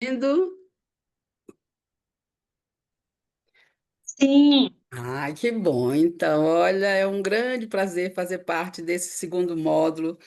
Indo. Sim, Ai, que bom. Então, olha, é um grande prazer fazer parte desse segundo módulo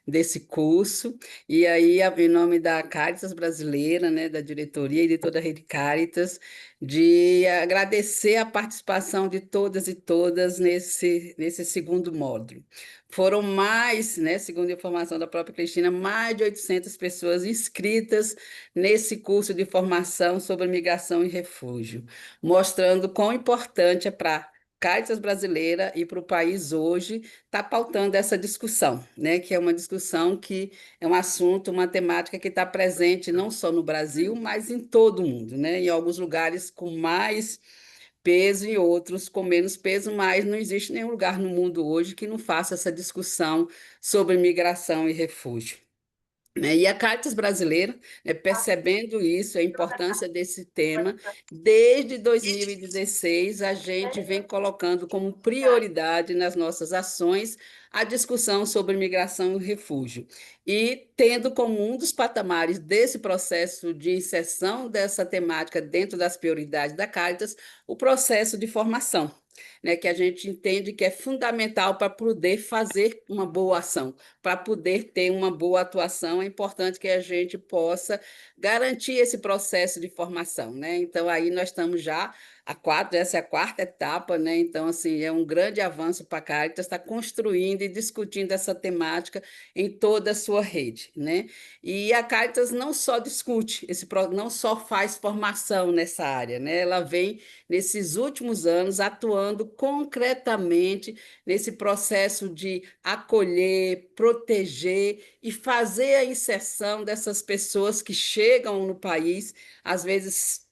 desse curso. E aí, em nome da Caritas Brasileira, né, da diretoria e de toda a Rede Caritas, de agradecer a participação de todas e todas nesse segundo módulo. Foram mais, né, segundo a informação da própria Cristina, mais de 800 pessoas inscritas nesse curso de formação sobre migração e refúgio, mostrando quão importante é para Caritas Brasileira e para o país hoje está pautando essa discussão, né? Que é uma discussão que é um assunto, uma temática que está presente não só no Brasil, mas em todo o mundo, né? Em alguns lugares com mais peso e outros com menos peso, mas não existe nenhum lugar no mundo hoje que não faça essa discussão sobre migração e refúgio, né? E a Caritas Brasileira, né, percebendo isso, a importância desse tema, desde 2016, a gente vem colocando como prioridade nas nossas ações a discussão sobre migração e refúgio. E tendo como um dos patamares desse processo de inserção dessa temática dentro das prioridades da Caritas, o processo de formação, né, que a gente entende que é fundamental para poder fazer uma boa ação, para poder ter uma boa atuação, é importante que a gente possa garantir esse processo de formação, né? Então, aí nós estamos já essa é a quarta etapa, né? Então, assim, é um grande avanço para a Caritas estar construindo e discutindo essa temática em toda a sua rede, né? E a Caritas não só discute, não só faz formação nessa área, né? Ela vem, nesses últimos anos, atuando concretamente nesse processo de acolher, proteger e fazer a inserção dessas pessoas que chegam no país, às vezes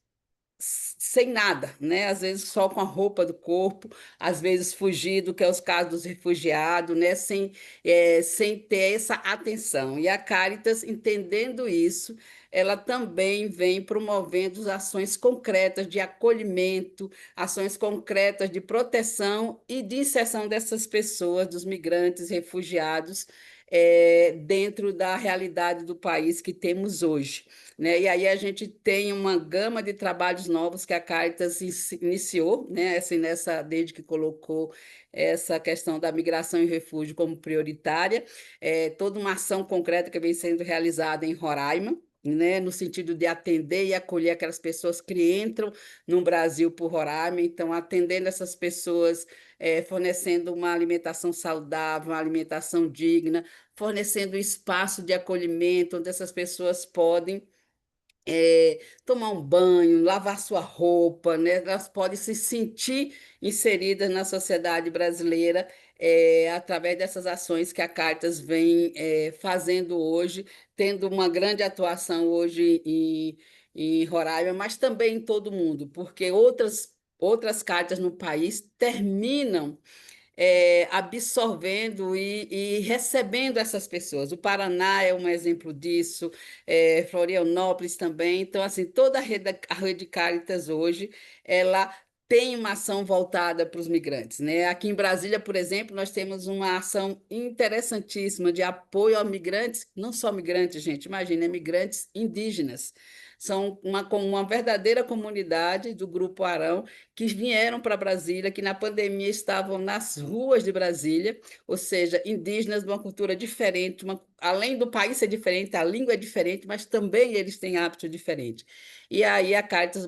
sem nada, né? Às vezes só com a roupa do corpo, às vezes fugido, que é os casos dos refugiados, né? Sem ter essa atenção. E a Caritas, entendendo isso, ela também vem promovendo ações concretas de acolhimento, ações concretas de proteção e de inserção dessas pessoas, dos migrantes, refugiados, dentro da realidade do país que temos hoje, né? E aí a gente tem uma gama de trabalhos novos que a Caritas iniciou, né? Assim, desde que colocou essa questão da migração e refúgio como prioritária, toda uma ação concreta que vem sendo realizada em Roraima, né, no sentido de atender e acolher aquelas pessoas que entram no Brasil por Roraima, então atendendo essas pessoas, fornecendo uma alimentação saudável, uma alimentação digna, fornecendo um espaço de acolhimento onde essas pessoas podem tomar um banho, lavar sua roupa, né? Elas podem se sentir inseridas na sociedade brasileira, através dessas ações que a Caritas vem, fazendo hoje, tendo uma grande atuação hoje em Roraima, mas também em todo o mundo, porque outras Caritas no país terminam absorvendo e recebendo essas pessoas. O Paraná é um exemplo disso, Florianópolis também. Então, assim, toda a rede Caritas hoje, ela tem uma ação voltada para os migrantes, né? Aqui em Brasília, por exemplo, nós temos uma ação interessantíssima de apoio a migrantes, não só migrantes, gente, imagina, migrantes indígenas. São uma verdadeira comunidade do Grupo Arão que vieram para Brasília, que na pandemia estavam nas ruas de Brasília, ou seja, indígenas de uma cultura diferente, além do país ser diferente, a língua é diferente, mas também eles têm hábitos diferentes. E aí a Caritas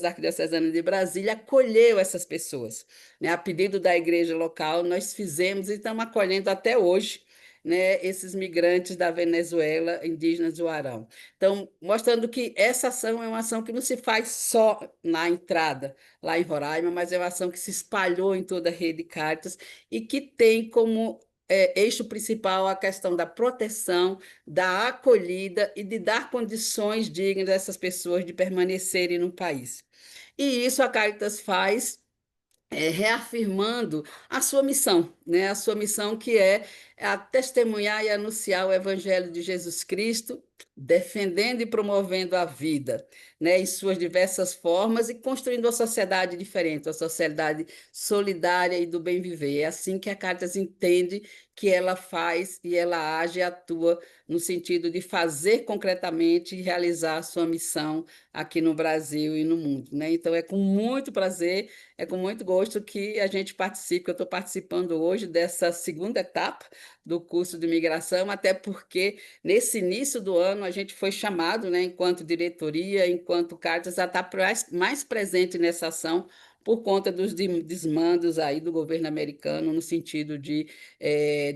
Arquidiocesana de Brasília acolheu essas pessoas, né? A pedido da igreja local, nós fizemos e estamos acolhendo até hoje, né, esses migrantes da Venezuela, indígenas do Arão. Então, mostrando que essa ação é uma ação que não se faz só na entrada, lá em Roraima, mas é uma ação que se espalhou em toda a rede Caritas e que tem como eixo principal a questão da proteção, da acolhida e de dar condições dignas a essas pessoas de permanecerem no país. E isso a Caritas faz, reafirmando a sua missão, né? A sua missão que é a testemunhar e anunciar o Evangelho de Jesus Cristo defendendo e promovendo a vida, né, em suas diversas formas e construindo uma sociedade diferente, uma sociedade solidária e do bem viver. É assim que a Caritas entende que ela faz e ela age e atua no sentido de fazer concretamente e realizar a sua missão aqui no Brasil e no mundo, né? Então é com muito prazer, é com muito gosto que a gente participa, que eu estou participando hoje dessa segunda etapa do curso de migração, até porque nesse início do ano, a gente foi chamado, né, enquanto diretoria, enquanto Caritas, a estar mais presente nessa ação por conta dos desmandos aí do governo americano, no sentido de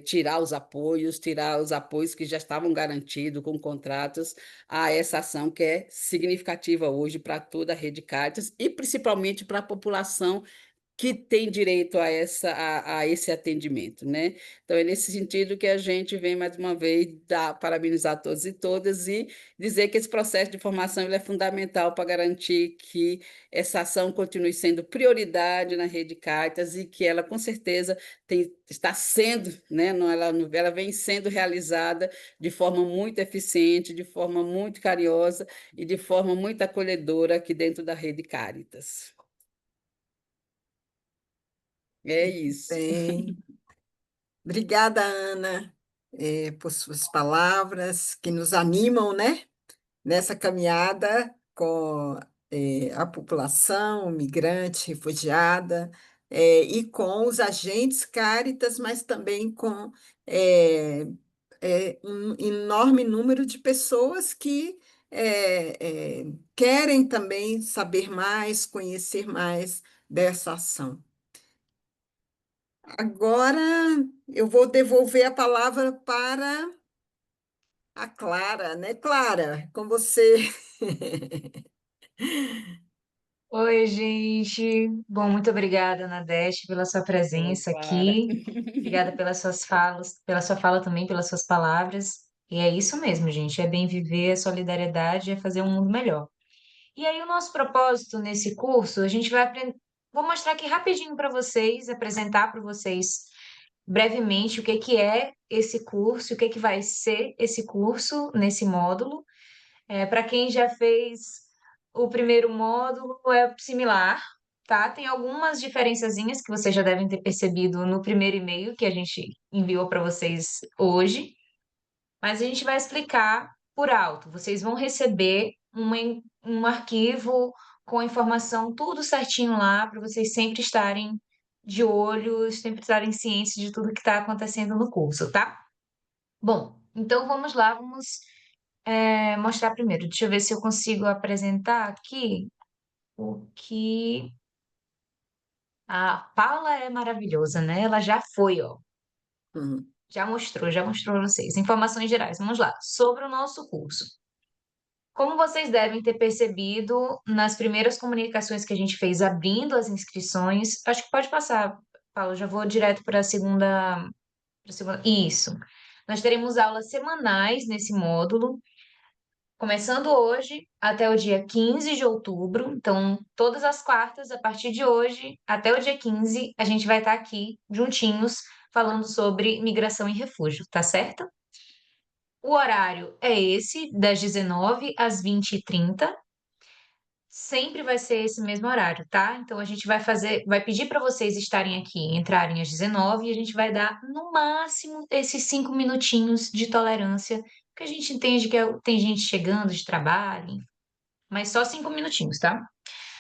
tirar os apoios que já estavam garantidos com contratos a essa ação que é significativa hoje para toda a rede Caritas e principalmente para a população que tem direito a esse atendimento, né? Então, é nesse sentido que a gente vem mais uma vez parabenizar todos e todas e dizer que esse processo de formação ele é fundamental para garantir que essa ação continue sendo prioridade na rede Cartas e que ela, com certeza, está sendo, né? Ela vem sendo realizada de forma muito eficiente, de forma muito carinhosa e de forma muito acolhedora aqui dentro da rede Caritas. É isso. Bem, obrigada, Ana, por suas palavras que nos animam, né, nessa caminhada com a população migrante, refugiada, e com os agentes Cáritas, mas também com é, um enorme número de pessoas que querem também saber mais, conhecer mais dessa ação. Agora eu vou devolver a palavra para a Clara, né, Clara? Com você. Oi, gente. Bom, muito obrigada, Nadeste, pela sua Oi, presença Clara. aqui. Obrigada pelas suas falas, pela sua fala também, pelas suas palavras. E é isso mesmo, gente. É bem viver, é solidariedade, é fazer um mundo melhor. E aí, o nosso propósito nesse curso, a gente vai aprender. Vou mostrar aqui rapidinho para vocês, apresentar para vocês brevemente o que que é esse curso, o que que vai ser esse curso nesse módulo. Para quem já fez o primeiro módulo, é similar, tá? Tem algumas diferençazinhas que vocês já devem ter percebido no primeiro e-mail que a gente enviou para vocês hoje, mas a gente vai explicar por alto. Vocês vão receber um arquivo com a informação tudo certinho lá, para vocês sempre estarem de olho, sempre estarem cientes de tudo que está acontecendo no curso, tá? Bom, então vamos lá, vamos mostrar primeiro. Deixa eu ver se eu consigo apresentar aqui o que. A Paula é maravilhosa, né? Ela já foi, ó. Hum, Já mostrou para vocês. Informações gerais. Vamos lá. Sobre o nosso curso. Como vocês devem ter percebido nas primeiras comunicações que a gente fez abrindo as inscrições, acho que pode passar, Paula, já vou direto para a segunda, Isso. Nós teremos aulas semanais nesse módulo. Começando hoje até o dia 15 de outubro, então todas as quartas, a partir de hoje até o dia 15, a gente vai estar aqui juntinhos falando sobre migração e refúgio, tá certo? O horário é esse, das 19 às 20h30. Sempre vai ser esse mesmo horário, tá? Então a gente vai pedir para vocês estarem aqui, entrarem às 19 e a gente vai dar no máximo esses 5 minutinhos de tolerância, porque a gente entende que tem gente chegando de trabalho, mas só 5 minutinhos, tá?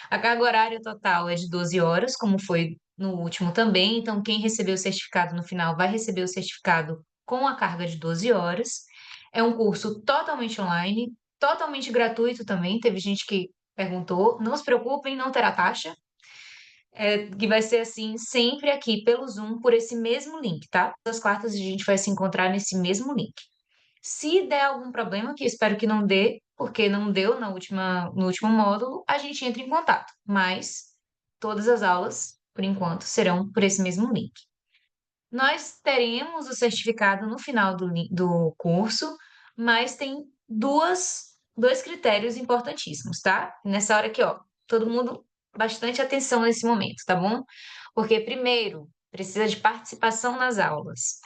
A carga horária total é de 12 horas, como foi no último também. Então, quem recebeu o certificado no final vai receber o certificado com a carga de 12 horas. É um curso totalmente online, totalmente gratuito também. Teve gente que perguntou. Não se preocupem, não terá taxa. Que vai ser assim, sempre aqui pelo Zoom, por esse mesmo link, tá? Todas as quartas a gente vai se encontrar nesse mesmo link. Se der algum problema, que eu espero que não dê, porque não deu no último módulo, a gente entra em contato. Mas todas as aulas, por enquanto, serão por esse mesmo link. Nós teremos o certificado no final do curso, mas tem dois critérios importantíssimos, tá? Nessa hora aqui, ó, todo mundo, bastante atenção nesse momento, tá bom? Porque, primeiro, precisa de participação nas aulas.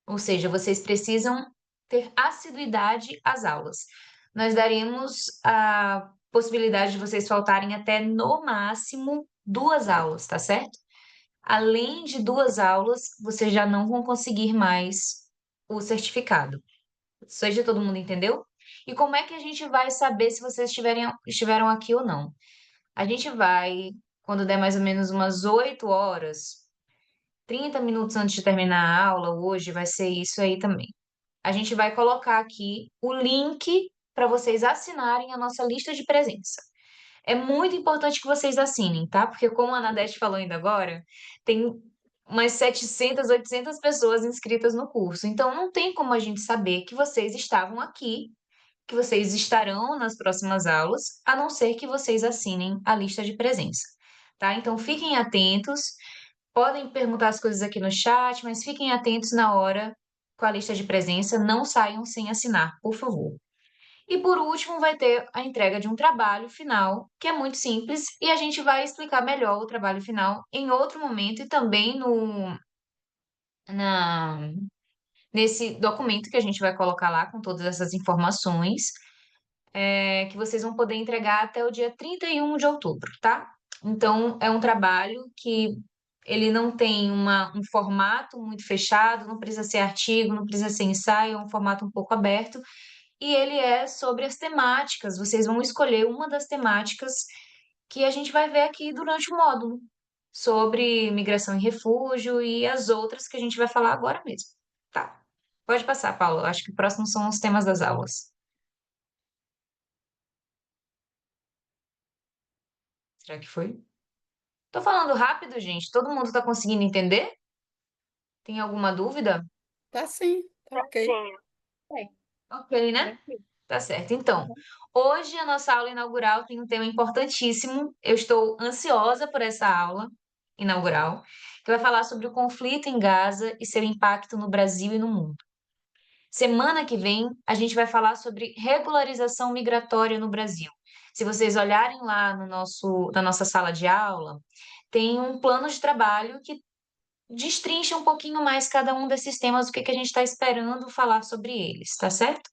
Ou seja, vocês precisam ter assiduidade às aulas. Nós daremos a possibilidade de vocês faltarem até, no máximo, 2 aulas, tá certo? Além de 2 aulas, vocês já não vão conseguir mais o certificado. Seja todo mundo entendeu? E como é que a gente vai saber se vocês estiveram aqui ou não? A gente vai, quando der mais ou menos umas 8 horas, 30 minutos antes de terminar a aula, hoje vai ser isso aí também. A gente vai colocar aqui o link para vocês assinarem a nossa lista de presença. É muito importante que vocês assinem, tá? Porque como a Anadete falou ainda agora, tem umas 700, 800 pessoas inscritas no curso. Então, não tem como a gente saber que vocês estavam aqui, que vocês estarão nas próximas aulas, a não ser que vocês assinem a lista de presença, tá? Então, fiquem atentos. Podem perguntar as coisas aqui no chat, mas fiquem atentos na hora com a lista de presença. Não saiam sem assinar, por favor. E por último, vai ter a entrega de um trabalho final, que é muito simples, e a gente vai explicar melhor o trabalho final em outro momento e também na, nesse documento que a gente vai colocar lá com todas essas informações, que vocês vão poder entregar até o dia 31 de outubro, tá? Então, é um trabalho que ele não tem um formato muito fechado, não precisa ser artigo, não precisa ser ensaio, é um formato um pouco aberto, e ele é sobre as temáticas. Vocês vão escolher uma das temáticas que a gente vai ver aqui durante o módulo, sobre migração e refúgio e as outras que a gente vai falar agora mesmo. Tá. Pode passar, Paulo. Acho que o próximo são os temas das aulas. Será que foi? Tô falando rápido, gente. Todo mundo tá conseguindo entender? Tem alguma dúvida? Tá sim, tá ok. Ok, né? Tá certo. Então, hoje a nossa aula inaugural tem um tema importantíssimo. Eu estou ansiosa por essa aula inaugural, que vai falar sobre o conflito em Gaza e seu impacto no Brasil e no mundo. Semana que vem, a gente vai falar sobre regularização migratória no Brasil. Se vocês olharem lá no na nossa sala de aula, tem um plano de trabalho que destrincha um pouquinho mais cada um desses temas, o que que a gente está esperando falar sobre eles, tá certo?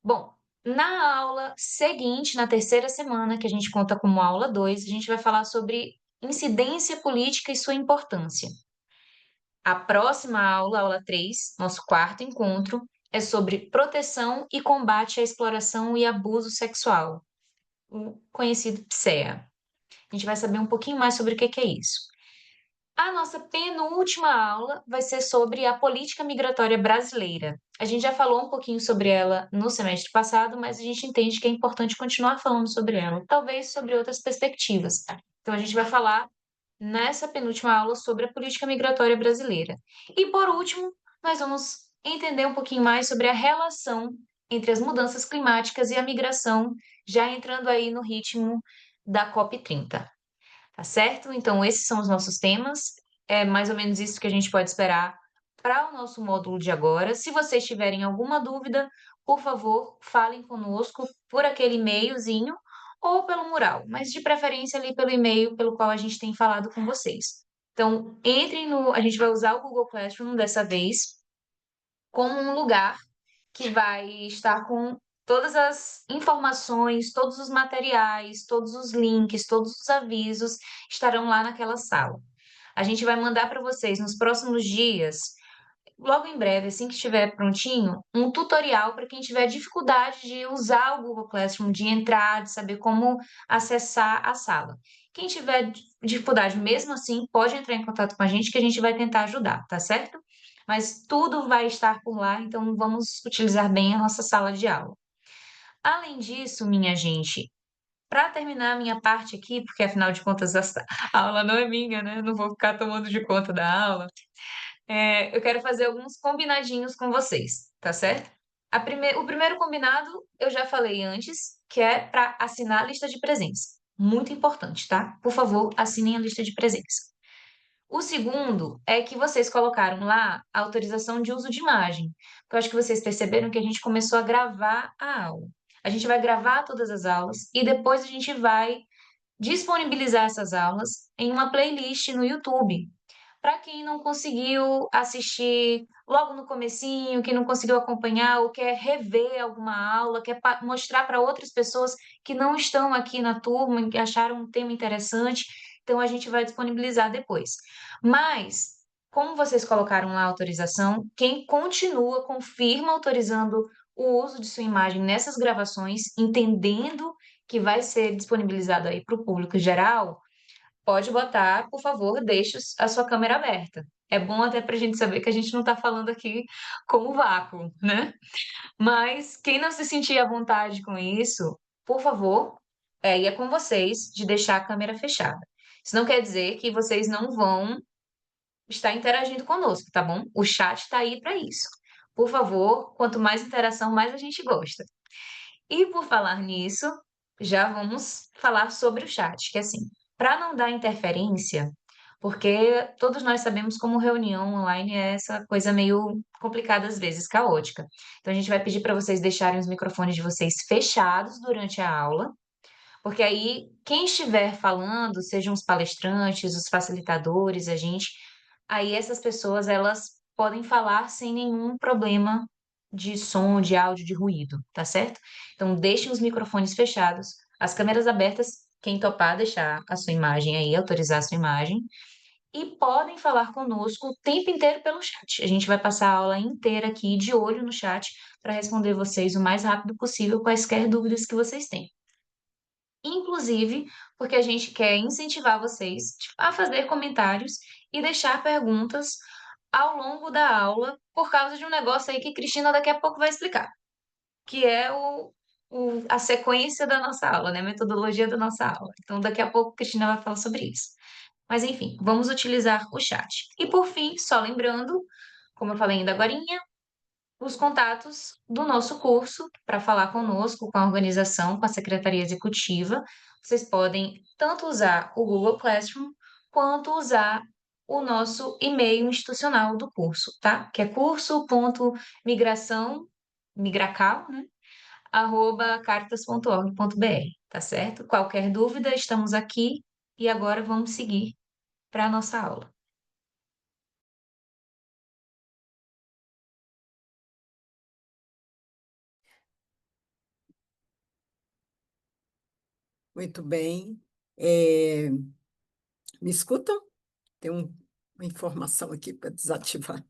Bom, na aula seguinte, na terceira semana, que a gente conta como aula 2, a gente vai falar sobre incidência política e sua importância. A próxima aula, aula 3, nosso quarto encontro, é sobre proteção e combate à exploração e abuso sexual, o conhecido PSEA. A gente vai saber um pouquinho mais sobre o que que é isso. A nossa penúltima aula vai ser sobre a política migratória brasileira. A gente já falou um pouquinho sobre ela no semestre passado, mas a gente entende que é importante continuar falando sobre ela, talvez sobre outras perspectivas. Então, a gente vai falar nessa penúltima aula sobre a política migratória brasileira. E, por último, nós vamos entender um pouquinho mais sobre a relação entre as mudanças climáticas e a migração, já entrando aí no ritmo da COP30. Tá certo? Então, esses são os nossos temas. É mais ou menos isso que a gente pode esperar para o nosso módulo de agora. Se vocês tiverem alguma dúvida, por favor, falem conosco por aquele e-mailzinho ou pelo mural, mas de preferência ali pelo e-mail pelo qual a gente tem falado com vocês. Então, entrem no. A gente vai usar o Google Classroom dessa vez como um lugar que vai estar com todas as informações, todos os materiais, todos os links, todos os avisos estarão lá naquela sala. A gente vai mandar para vocês nos próximos dias, logo em breve, assim que estiver prontinho, um tutorial para quem tiver dificuldade de usar o Google Classroom, de entrar, de saber como acessar a sala. Quem tiver dificuldade mesmo assim, pode entrar em contato com a gente que a gente vai tentar ajudar, tá certo? Mas tudo vai estar por lá, então vamos utilizar bem a nossa sala de aula. Além disso, minha gente, para terminar a minha parte aqui, porque afinal de contas a aula não é minha, né? Não vou ficar tomando de conta da aula. Eu quero fazer alguns combinadinhos com vocês, tá certo? O primeiro combinado eu já falei antes, que é para assinar a lista de presença. Muito importante, tá? Por favor, assinem a lista de presença. O segundo é que vocês colocaram lá a autorização de uso de imagem. Porque eu acho que vocês perceberam que a gente começou a gravar a aula. A gente vai gravar todas as aulas e depois a gente vai disponibilizar essas aulas em uma playlist no YouTube. para quem não conseguiu assistir logo no comecinho, quem não conseguiu acompanhar ou quer rever alguma aula, quer mostrar para outras pessoas que não estão aqui na turma, e que acharam um tema interessante, então a gente vai disponibilizar depois. Mas, como vocês colocaram lá a autorização, quem continua, confirma autorizando o uso de sua imagem nessas gravações, entendendo que vai ser disponibilizado aí para o público geral, pode botar, por favor, deixe a sua câmera aberta. É bom até para a gente saber que a gente não está falando aqui com o vácuo, né? Mas quem não se sentir à vontade com isso, por favor, e é com vocês de deixar a câmera fechada. Isso não quer dizer que vocês não vão estar interagindo conosco, tá bom? O chat está aí para isso. Por favor, quanto mais interação, mais a gente gosta. E por falar nisso, já vamos falar sobre o chat, que assim, para não dar interferência, porque todos nós sabemos como reunião online é essa coisa meio complicada às vezes, caótica. Então a gente vai pedir para vocês deixarem os microfones de vocês fechados durante a aula, porque aí quem estiver falando, sejam os palestrantes, os facilitadores, a gente, aí essas pessoas elas podem falar sem nenhum problema de som, de áudio, de ruído, tá certo? Então deixem os microfones fechados, as câmeras abertas, quem topar deixar a sua imagem aí, autorizar a sua imagem, e podem falar conosco o tempo inteiro pelo chat. A gente vai passar a aula inteira aqui de olho no chat para responder vocês o mais rápido possível quaisquer dúvidas que vocês tenham. Inclusive, porque a gente quer incentivar vocês a fazer comentários e deixar perguntas ao longo da aula, por causa de um negócio aí que Cristina daqui a pouco vai explicar, que é a sequência da nossa aula, né? A metodologia da nossa aula. Então, daqui a pouco Cristina vai falar sobre isso. Mas, enfim, vamos utilizar o chat. E, por fim, só lembrando, como eu falei ainda agora, os contatos do nosso curso para falar conosco, com a organização, com a secretaria executiva. Vocês podem tanto usar o Google Classroom quanto usar o nosso e-mail institucional do curso, tá? Que é curso.migração, migracal, né? @caritas.org.br, tá certo? Qualquer dúvida, estamos aqui e agora vamos seguir para a nossa aula. Muito bem. Me escutam? Tem uma informação aqui para desativar.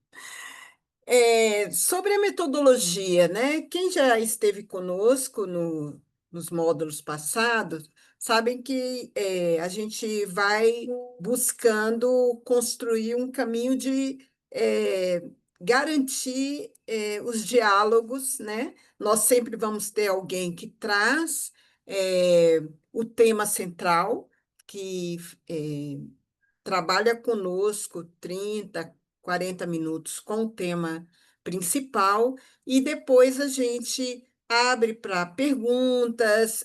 Sobre a metodologia, né? Quem já esteve conosco nos módulos passados, sabem que a gente vai buscando construir um caminho de garantir os diálogos, né? Nós sempre vamos ter alguém que traz o tema central, que eh, trabalha conosco 30, 40 minutos com o tema principal e depois a gente abre para perguntas,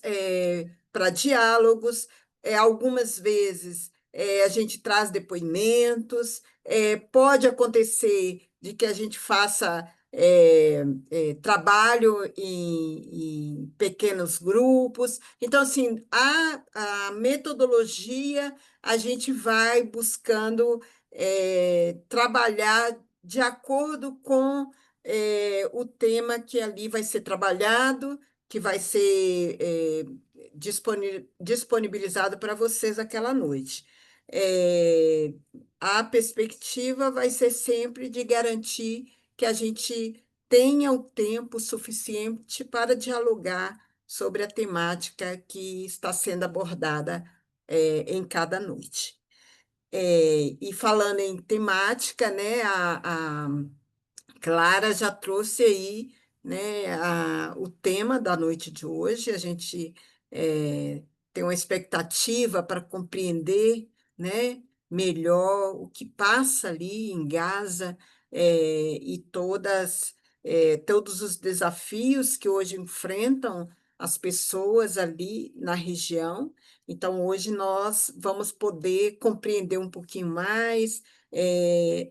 para diálogos. Algumas vezes a gente traz depoimentos, pode acontecer de que a gente faça trabalho em pequenos grupos. Então, assim, a metodologia a gente vai buscando trabalhar de acordo com o tema que ali vai ser trabalhado, que vai ser disponibilizado para vocês aquela noite. É, a perspectiva vai ser sempre de garantir que a gente tenha o tempo suficiente para dialogar sobre a temática que está sendo abordada em cada noite. E falando em temática, né, a Clara já trouxe aí, né, o tema da noite de hoje. A gente tem uma expectativa para compreender, né, melhor o que passa ali em Gaza e todos os desafios que hoje enfrentam as pessoas ali na região. Então, hoje nós vamos poder compreender um pouquinho mais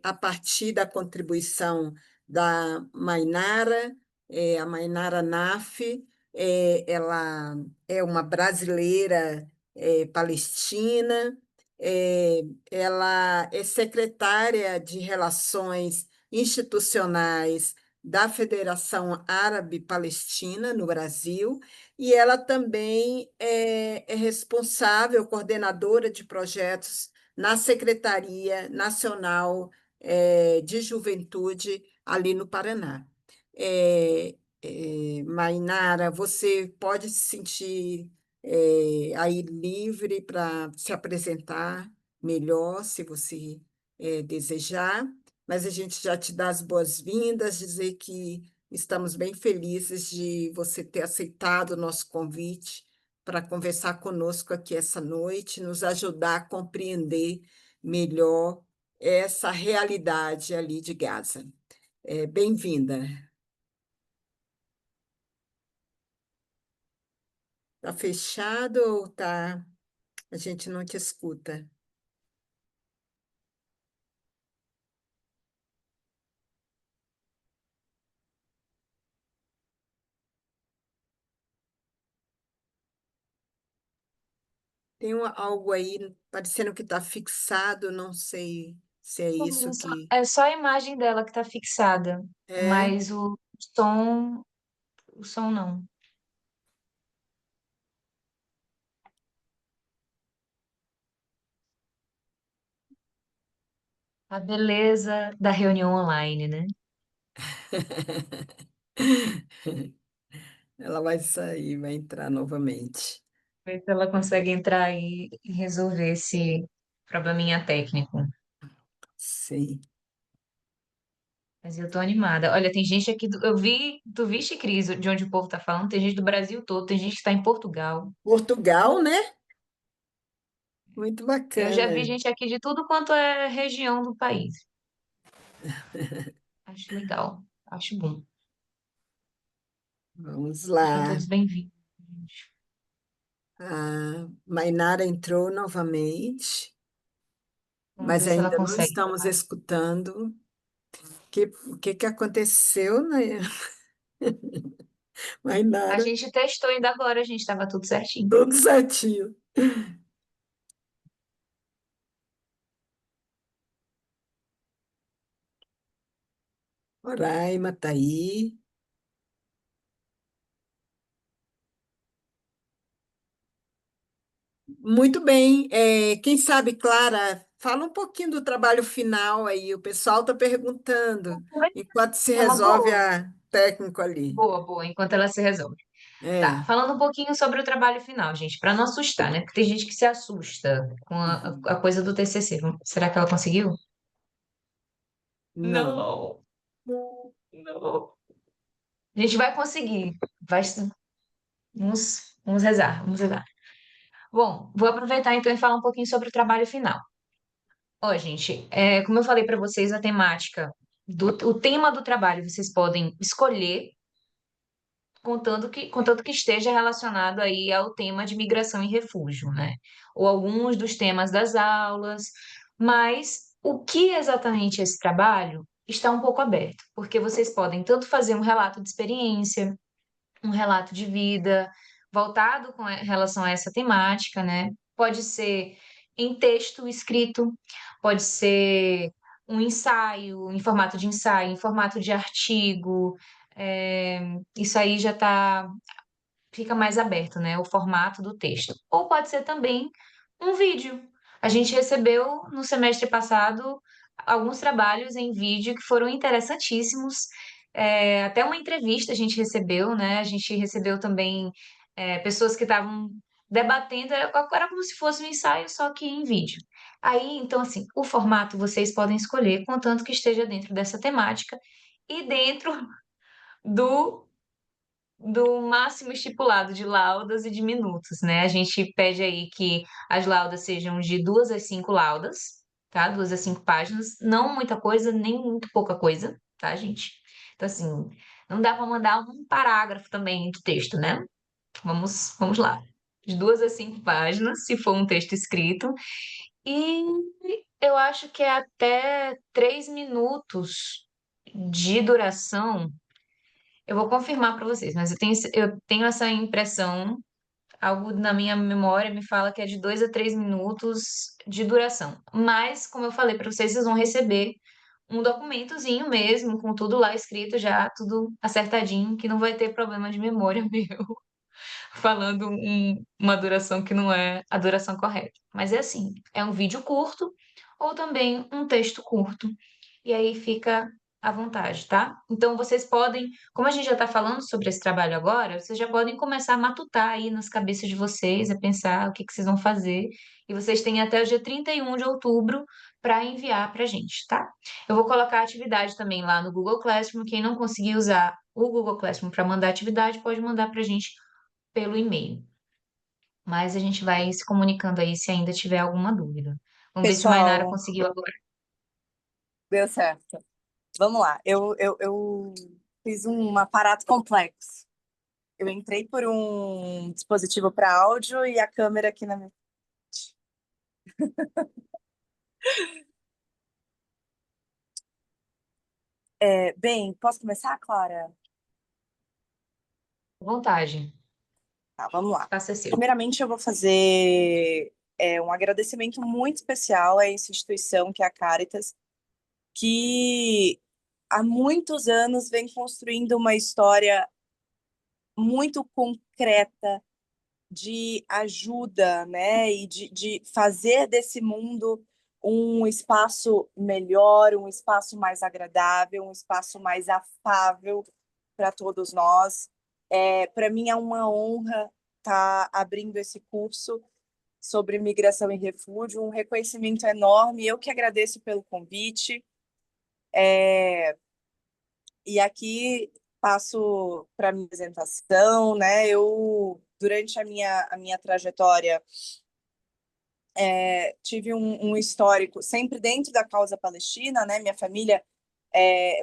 a partir da contribuição da Mainara, a Mainara Naf, ela é uma brasileira palestina, ela é secretária de Relações Institucionais da Federação Árabe Palestina no Brasil, e ela também é responsável, coordenadora de projetos na Secretaria Nacional, de Juventude ali no Paraná. Mainara, você pode se sentir aí livre para se apresentar melhor, se você desejar, mas a gente já te dá as boas-vindas, dizer que estamos bem felizes de você ter aceitado o nosso convite para conversar conosco aqui essa noite, nos ajudar a compreender melhor essa realidade ali de Gaza. Bem-vinda. Tá fechado ou tá? A gente não te escuta. Tem algo aí parecendo que está fixado, não sei se é isso que É só a imagem dela que está fixada, é. mas o som não. A beleza da reunião online, né? Ela vai sair, vai entrar novamente. Ver se ela consegue entrar aí e resolver esse probleminha técnico. Sim. Mas eu tô animada. Olha, tem gente aqui, eu vi, tu viste, Cris, de onde o povo tá falando? Tem gente do Brasil todo, tem gente que tá em Portugal. Portugal, né? Muito Eu já bacana. vi gente aqui de tudo quanto é região do país. Acho legal, acho bom. Vamos Sejam lá. todos bem-vindos. A Mainara entrou novamente, Vamos mas ver se ela ainda não consegue estamos falar. escutando. O que aconteceu, né? A Mainara, gente testou ainda agora, a gente estava tudo certinho. tudo certinho. Roraima está aí. Muito bem. Quem sabe, Clara, fala um pouquinho do trabalho final aí. O pessoal está perguntando, enquanto se É uma resolve boa. a técnico ali. Boa, boa, enquanto ela se resolve. Tá, É, falando um pouquinho sobre o trabalho final, gente, para não assustar, né? Porque tem gente que se assusta com a coisa do TCC. Será que ela conseguiu? não. Não, não, não. A gente vai conseguir. Vamos rezar, vamos rezar. Bom, vou aproveitar então e falar um pouquinho sobre o trabalho final. Ó, gente, como eu falei para vocês, a temática o tema do trabalho vocês podem escolher, contanto que esteja relacionado aí ao tema de migração e refúgio, né? Ou alguns dos temas das aulas, mas o que exatamente é esse trabalho está um pouco aberto, porque vocês podem tanto fazer um relato de experiência, um relato de vida voltado com relação a essa temática, né? Pode ser em texto escrito, pode ser um ensaio, em formato de ensaio, em formato de artigo. Isso aí já fica mais aberto, né? O formato do texto. Ou pode ser também um vídeo. A gente recebeu no semestre passado alguns trabalhos em vídeo que foram interessantíssimos. Até uma entrevista a gente recebeu, né? A gente recebeu também pessoas que estavam debatendo, era como se fosse um ensaio, só que em vídeo. Aí, então, assim, o formato vocês podem escolher, contanto que esteja dentro dessa temática e dentro do máximo estipulado de laudas e de minutos, né? A gente pede aí que as laudas sejam de 2 a 5 laudas, tá? 2 a 5 páginas, não muita coisa, nem muito pouca coisa, tá, gente? Então, assim, não dá para mandar um parágrafo também de texto, né? Vamos lá. De 2 a 5 páginas, se for um texto escrito, e eu acho que é até 3 minutos de duração. Eu vou confirmar para vocês, mas eu tenho essa impressão, Algo na minha memória me fala que é de 2 a 3 minutos de duração. Mas, como eu falei para vocês, vocês vão receber um documentozinho mesmo, com tudo lá escrito já, tudo acertadinho, que não vai ter problema de memória meu, falando uma duração que não é a duração correta. Mas é assim, é um vídeo curto ou também um texto curto. E aí fica à vontade, tá? Então vocês podem, como a gente já está falando sobre esse trabalho agora, vocês já podem começar a matutar aí nas cabeças de vocês, a pensar o que que vocês vão fazer. E vocês têm até o dia 31 de outubro para enviar para a gente, tá? Eu vou colocar a atividade também lá no Google Classroom. Quem não conseguir usar o Google Classroom para mandar atividade, pode mandar para a gente pelo e-mail. Mas a gente vai se comunicando aí se ainda tiver alguma dúvida. Vamos ver se Mainara Pessoal, conseguiu agora. deu certo. Vamos lá. Eu fiz um aparato complexo. Eu entrei por um dispositivo para áudio e a câmera aqui na minha. Bem, posso começar, Clara? À vontade. Tá, vamos lá. Faça seu. Primeiramente, eu vou fazer um agradecimento muito especial a essa instituição, que é a Caritas, que há muitos anos vem construindo uma história muito concreta de ajuda, né? E de fazer desse mundo um espaço melhor, um espaço mais agradável, um espaço mais afável para todos nós. Para mim é uma honra estar abrindo esse curso sobre migração e refúgio, um reconhecimento enorme. Eu que agradeço pelo convite. E aqui passo para a minha apresentação, né? Eu, durante a minha trajetória, tive um histórico sempre dentro da causa palestina, né? Minha família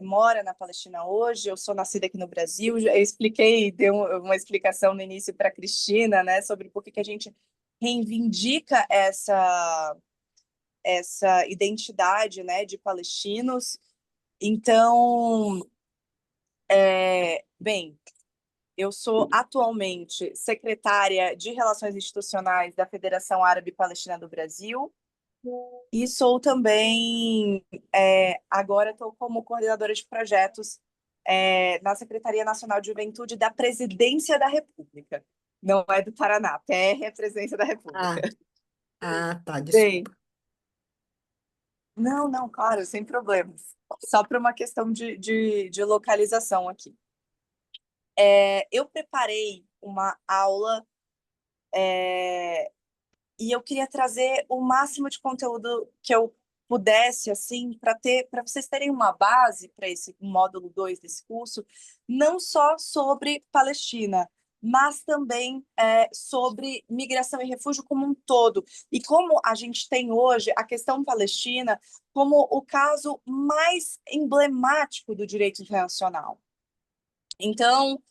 mora na Palestina hoje, eu sou nascida aqui no Brasil. Eu expliquei, dei uma explicação no início para a Cristina, né? Sobre por que a gente reivindica essa identidade, né? De palestinos. Então, bem, eu sou atualmente secretária de Relações Institucionais da Federação Árabe Palestina do Brasil e sou também, agora estou como coordenadora de projetos na Secretaria Nacional de Juventude da Presidência da República. Não é do Paraná, PR é a Presidência da República. Tá, Bem, desculpa. não, claro, sem problemas. Só para uma questão de localização aqui. Eu preparei uma aula e eu queria trazer o máximo de conteúdo que eu pudesse, assim, para vocês terem uma base para esse módulo 2 desse curso, não só sobre Palestina, mas também sobre migração e refúgio como um todo. E como a gente tem hoje a questão palestina como o caso mais emblemático do direito internacional. Então,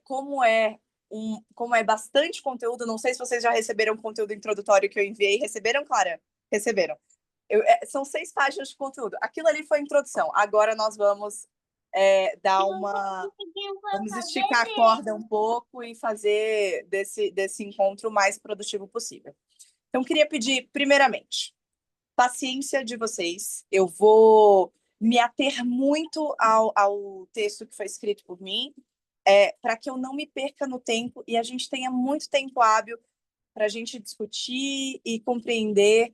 como é bastante conteúdo, não sei se vocês já receberam o conteúdo introdutório que eu enviei. Receberam, Clara? Receberam. São 6 páginas de conteúdo. Aquilo ali foi a introdução. Agora nós vamos vamos esticar a corda um pouco e fazer desse encontro o mais produtivo possível. Então, queria pedir, primeiramente, paciência de vocês. Eu vou me ater muito ao texto que foi escrito por mim, para que eu não me perca no tempo e a gente tenha muito tempo hábil para a gente discutir e compreender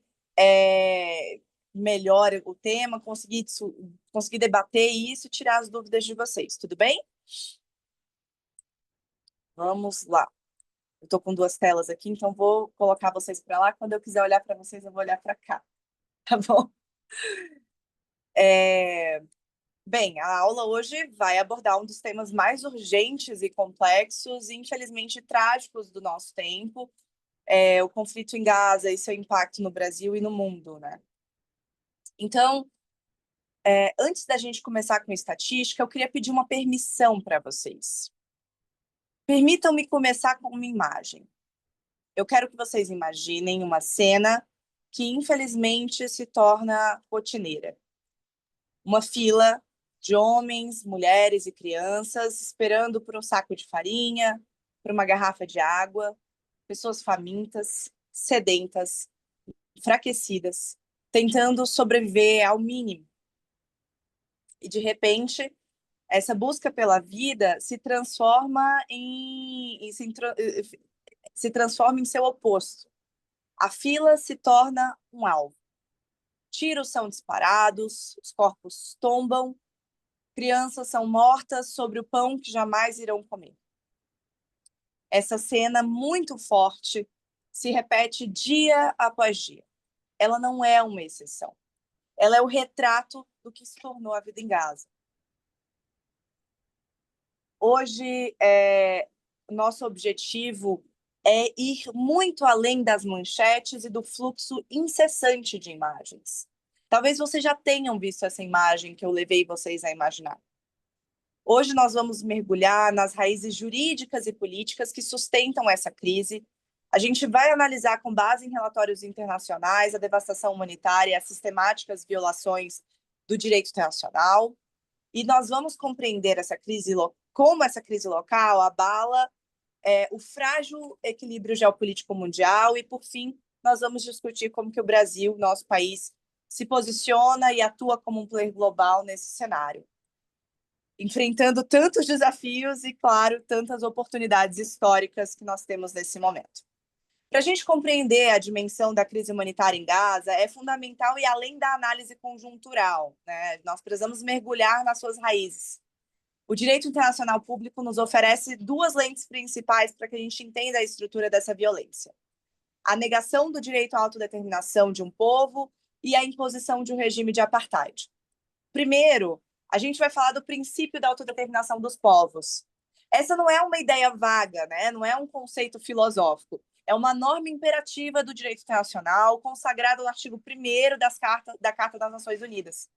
melhor o tema, conseguir debater isso e tirar as dúvidas de vocês. Tudo bem? Vamos lá. Eu estou com 2 telas aqui, então vou colocar vocês para lá. Quando eu quiser olhar para vocês, eu vou olhar para cá. Tá bom? Bem, a aula hoje vai abordar um dos temas mais urgentes e complexos e, infelizmente, trágicos do nosso tempo, o conflito em Gaza e seu impacto no Brasil e no mundo, né? Então, antes da gente começar com estatística, eu queria pedir uma permissão para vocês. Permitam-me começar com uma imagem. Eu quero que vocês imaginem uma cena que, infelizmente, se torna rotineira. Uma fila de homens, mulheres e crianças esperando por um saco de farinha, por uma garrafa de água, pessoas famintas, sedentas, enfraquecidas, tentando sobreviver ao mínimo. E, de repente, essa busca pela vida se transforma se transforma em seu oposto. A fila se torna um alvo. Tiros são disparados, os corpos tombam, crianças são mortas sobre o pão que jamais irão comer. Essa cena muito forte se repete dia após dia. Ela não é uma exceção. Ela é o retrato do que se tornou a vida em Gaza. Hoje, nosso objetivo é ir muito além das manchetes e do fluxo incessante de imagens. Talvez vocês já tenham visto essa imagem que eu levei vocês a imaginar. Hoje nós vamos mergulhar nas raízes jurídicas e políticas que sustentam essa crise. A gente vai analisar, com base em relatórios internacionais, a devastação humanitária e as sistemáticas violações do direito internacional. E nós vamos compreender como essa crise local abala o frágil equilíbrio geopolítico mundial e, por fim, nós vamos discutir como que o Brasil, nosso país, se posiciona e atua como um player global nesse cenário, enfrentando tantos desafios e, claro, tantas oportunidades históricas que nós temos nesse momento. Para a gente compreender a dimensão da crise humanitária em Gaza, é fundamental ir além da análise conjuntural, né? Nós precisamos mergulhar nas suas raízes. O direito internacional público nos oferece duas lentes principais para que a gente entenda a estrutura dessa violência: a negação do direito à autodeterminação de um povo e a imposição de um regime de apartheid. Primeiro, a gente vai falar do princípio da autodeterminação dos povos. Essa não é uma ideia vaga, né? Não é um conceito filosófico. É uma norma imperativa do direito internacional, consagrada no artigo 1º da Carta das Nações Unidas.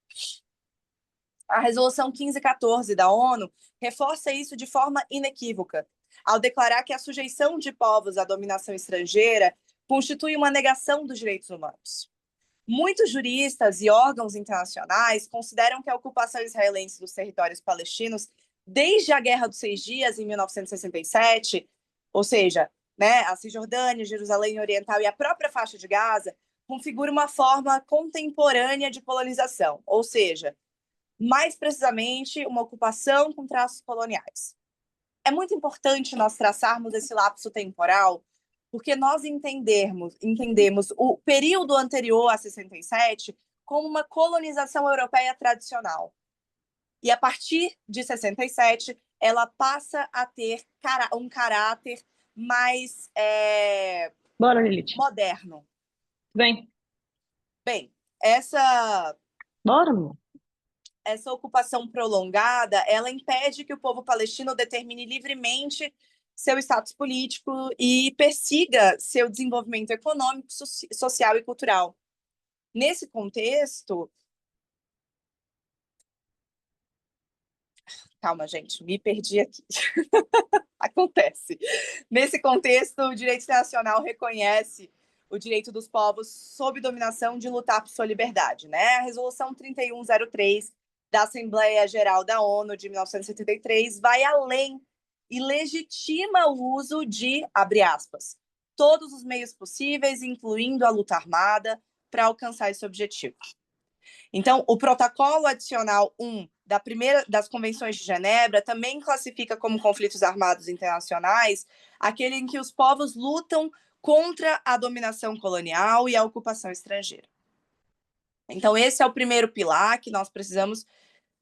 A Resolução 1514 da ONU reforça isso de forma inequívoca, ao declarar que a sujeição de povos à dominação estrangeira constitui uma negação dos direitos humanos. Muitos juristas e órgãos internacionais consideram que a ocupação israelense dos territórios palestinos, desde a Guerra dos 6 Dias, em 1967, ou seja, né, a Cisjordânia, Jerusalém Oriental e a própria faixa de Gaza, configura uma forma contemporânea de colonização, ou seja, mais precisamente, uma ocupação com traços coloniais. É muito importante nós traçarmos esse lapso temporal, porque nós entendemos o período anterior a 67 como uma colonização europeia tradicional. E a partir de 67, ela passa a ter um caráter mais Bora, Lilith. moderno. Vem. Bem, essa Bora, amor. essa ocupação prolongada, ela impede que o povo palestino determine livremente seu status político e persiga seu desenvolvimento econômico, social e cultural. Nesse contexto... Calma, gente, me perdi aqui. Acontece. Nesse contexto, o direito internacional reconhece o direito dos povos sob dominação de lutar por sua liberdade, né? A Resolução 3103 da Assembleia Geral da ONU de 1973 vai além e legitima o uso de, abre aspas, todos os meios possíveis, incluindo a luta armada, para alcançar esse objetivo. Então, o protocolo adicional 1 das Convenções de Genebra também classifica como conflitos armados internacionais aquele em que os povos lutam contra a dominação colonial e a ocupação estrangeira. Então, esse é o primeiro pilar que nós precisamos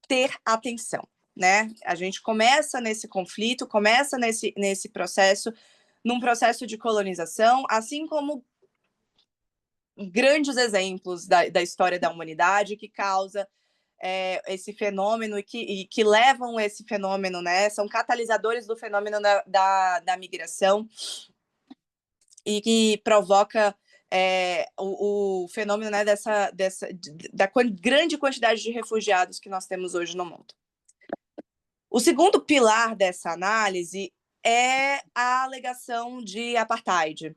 ter atenção, né? A gente começa nesse conflito, começa nesse processo, num processo de colonização, assim como grandes exemplos da história da humanidade que causa esse fenômeno e que levam esse fenômeno, né? São catalisadores do fenômeno da migração e que provoca o fenômeno, né, da grande quantidade de refugiados que nós temos hoje no mundo. O segundo pilar dessa análise é a alegação de apartheid.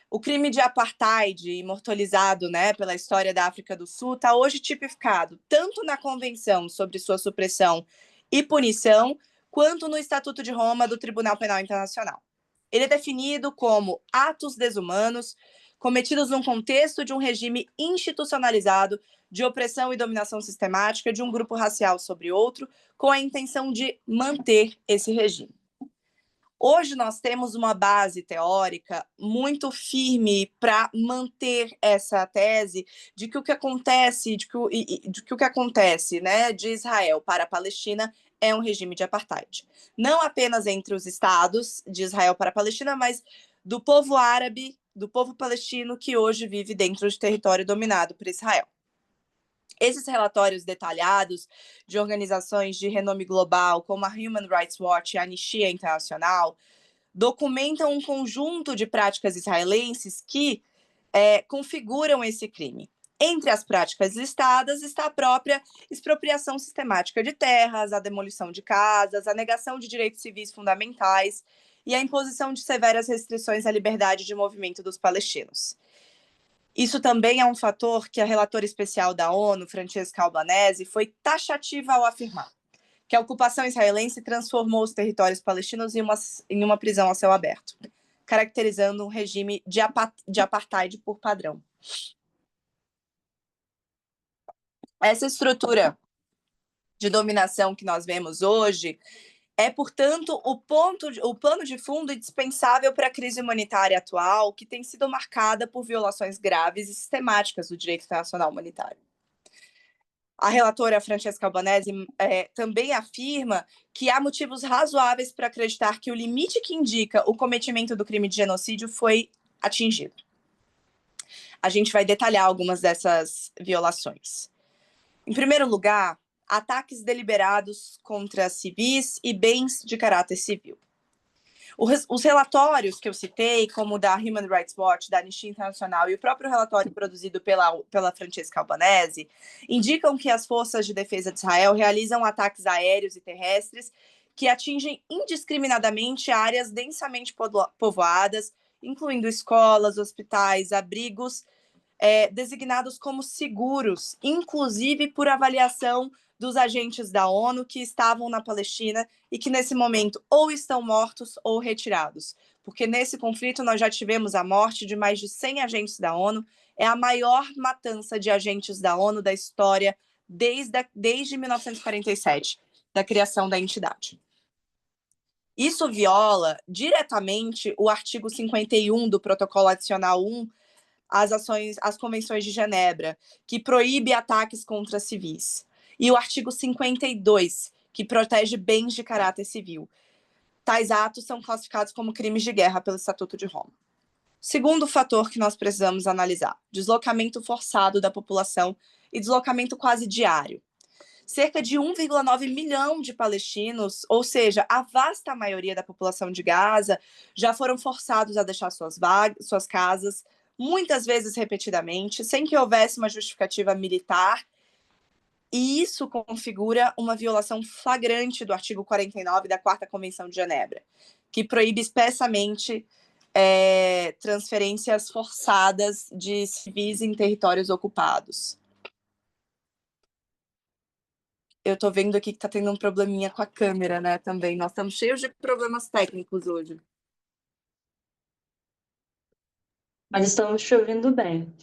O crime de apartheid, imortalizado, né, pela história da África do Sul, está hoje tipificado tanto na Convenção sobre sua supressão e punição, quanto no Estatuto de Roma do Tribunal Penal Internacional. Ele é definido como atos desumanos cometidos num contexto de um regime institucionalizado de opressão e dominação sistemática de um grupo racial sobre outro, com a intenção de manter esse regime. Hoje nós temos uma base teórica muito firme para manter essa tese de que o que acontece, de que o que acontece, né, de Israel para a Palestina é um regime de apartheid. Não apenas entre os estados de Israel para a Palestina, mas do povo árabe, do povo palestino que hoje vive dentro de território dominado por Israel. Esses relatórios detalhados de organizações de renome global, como a Human Rights Watch e a Anistia Internacional, documentam um conjunto de práticas israelenses que configuram esse crime. Entre as práticas listadas está a própria expropriação sistemática de terras, a demolição de casas, a negação de direitos civis fundamentais e a imposição de severas restrições à liberdade de movimento dos palestinos. Isso também é um fator que a relatora especial da ONU, Francesca Albanese, foi taxativa ao afirmar que a ocupação israelense transformou os territórios palestinos em uma prisão a céu aberto, caracterizando um regime de apartheid por padrão. Essa estrutura de dominação que nós vemos hoje é, portanto, o pano de fundo indispensável para a crise humanitária atual, que tem sido marcada por violações graves e sistemáticas do direito internacional humanitário. A relatora Francesca Albanese também afirma que há motivos razoáveis para acreditar que o limite que indica o cometimento do crime de genocídio foi atingido. A gente vai detalhar algumas dessas violações. Em primeiro lugar, ataques deliberados contra civis e bens de caráter civil. Os relatórios que eu citei, como o da Human Rights Watch, da Anistia Internacional e o próprio relatório produzido pela Francesca Albanese, indicam que as forças de defesa de Israel realizam ataques aéreos e terrestres que atingem indiscriminadamente áreas densamente povoadas, incluindo escolas, hospitais, abrigos, designados como seguros, inclusive por avaliação dos agentes da ONU que estavam na Palestina e que nesse momento ou estão mortos ou retirados. Porque nesse conflito nós já tivemos a morte de mais de 100 agentes da ONU, é a maior matança de agentes da ONU da história desde 1947, da criação da entidade. Isso viola diretamente o artigo 51 do Protocolo Adicional 1 às Convenções de Genebra, que proíbe ataques contra civis. E o artigo 52, que protege bens de caráter civil. Tais atos são classificados como crimes de guerra pelo Estatuto de Roma. Segundo fator que nós precisamos analisar: deslocamento forçado da população e deslocamento quase diário. Cerca de 1,9 milhão de palestinos, ou seja, a vasta maioria da população de Gaza, já foram forçados a deixar suas casas, muitas vezes repetidamente, sem que houvesse uma justificativa militar. E isso configura uma violação flagrante do artigo 49 da 4ª Convenção de Genebra, que proíbe expressamente transferências forçadas de civis em territórios ocupados. Eu tô vendo aqui que tá tendo um probleminha com a câmera, né, também. Nós estamos cheios de problemas técnicos hoje. Mas estamos te ouvindo bem.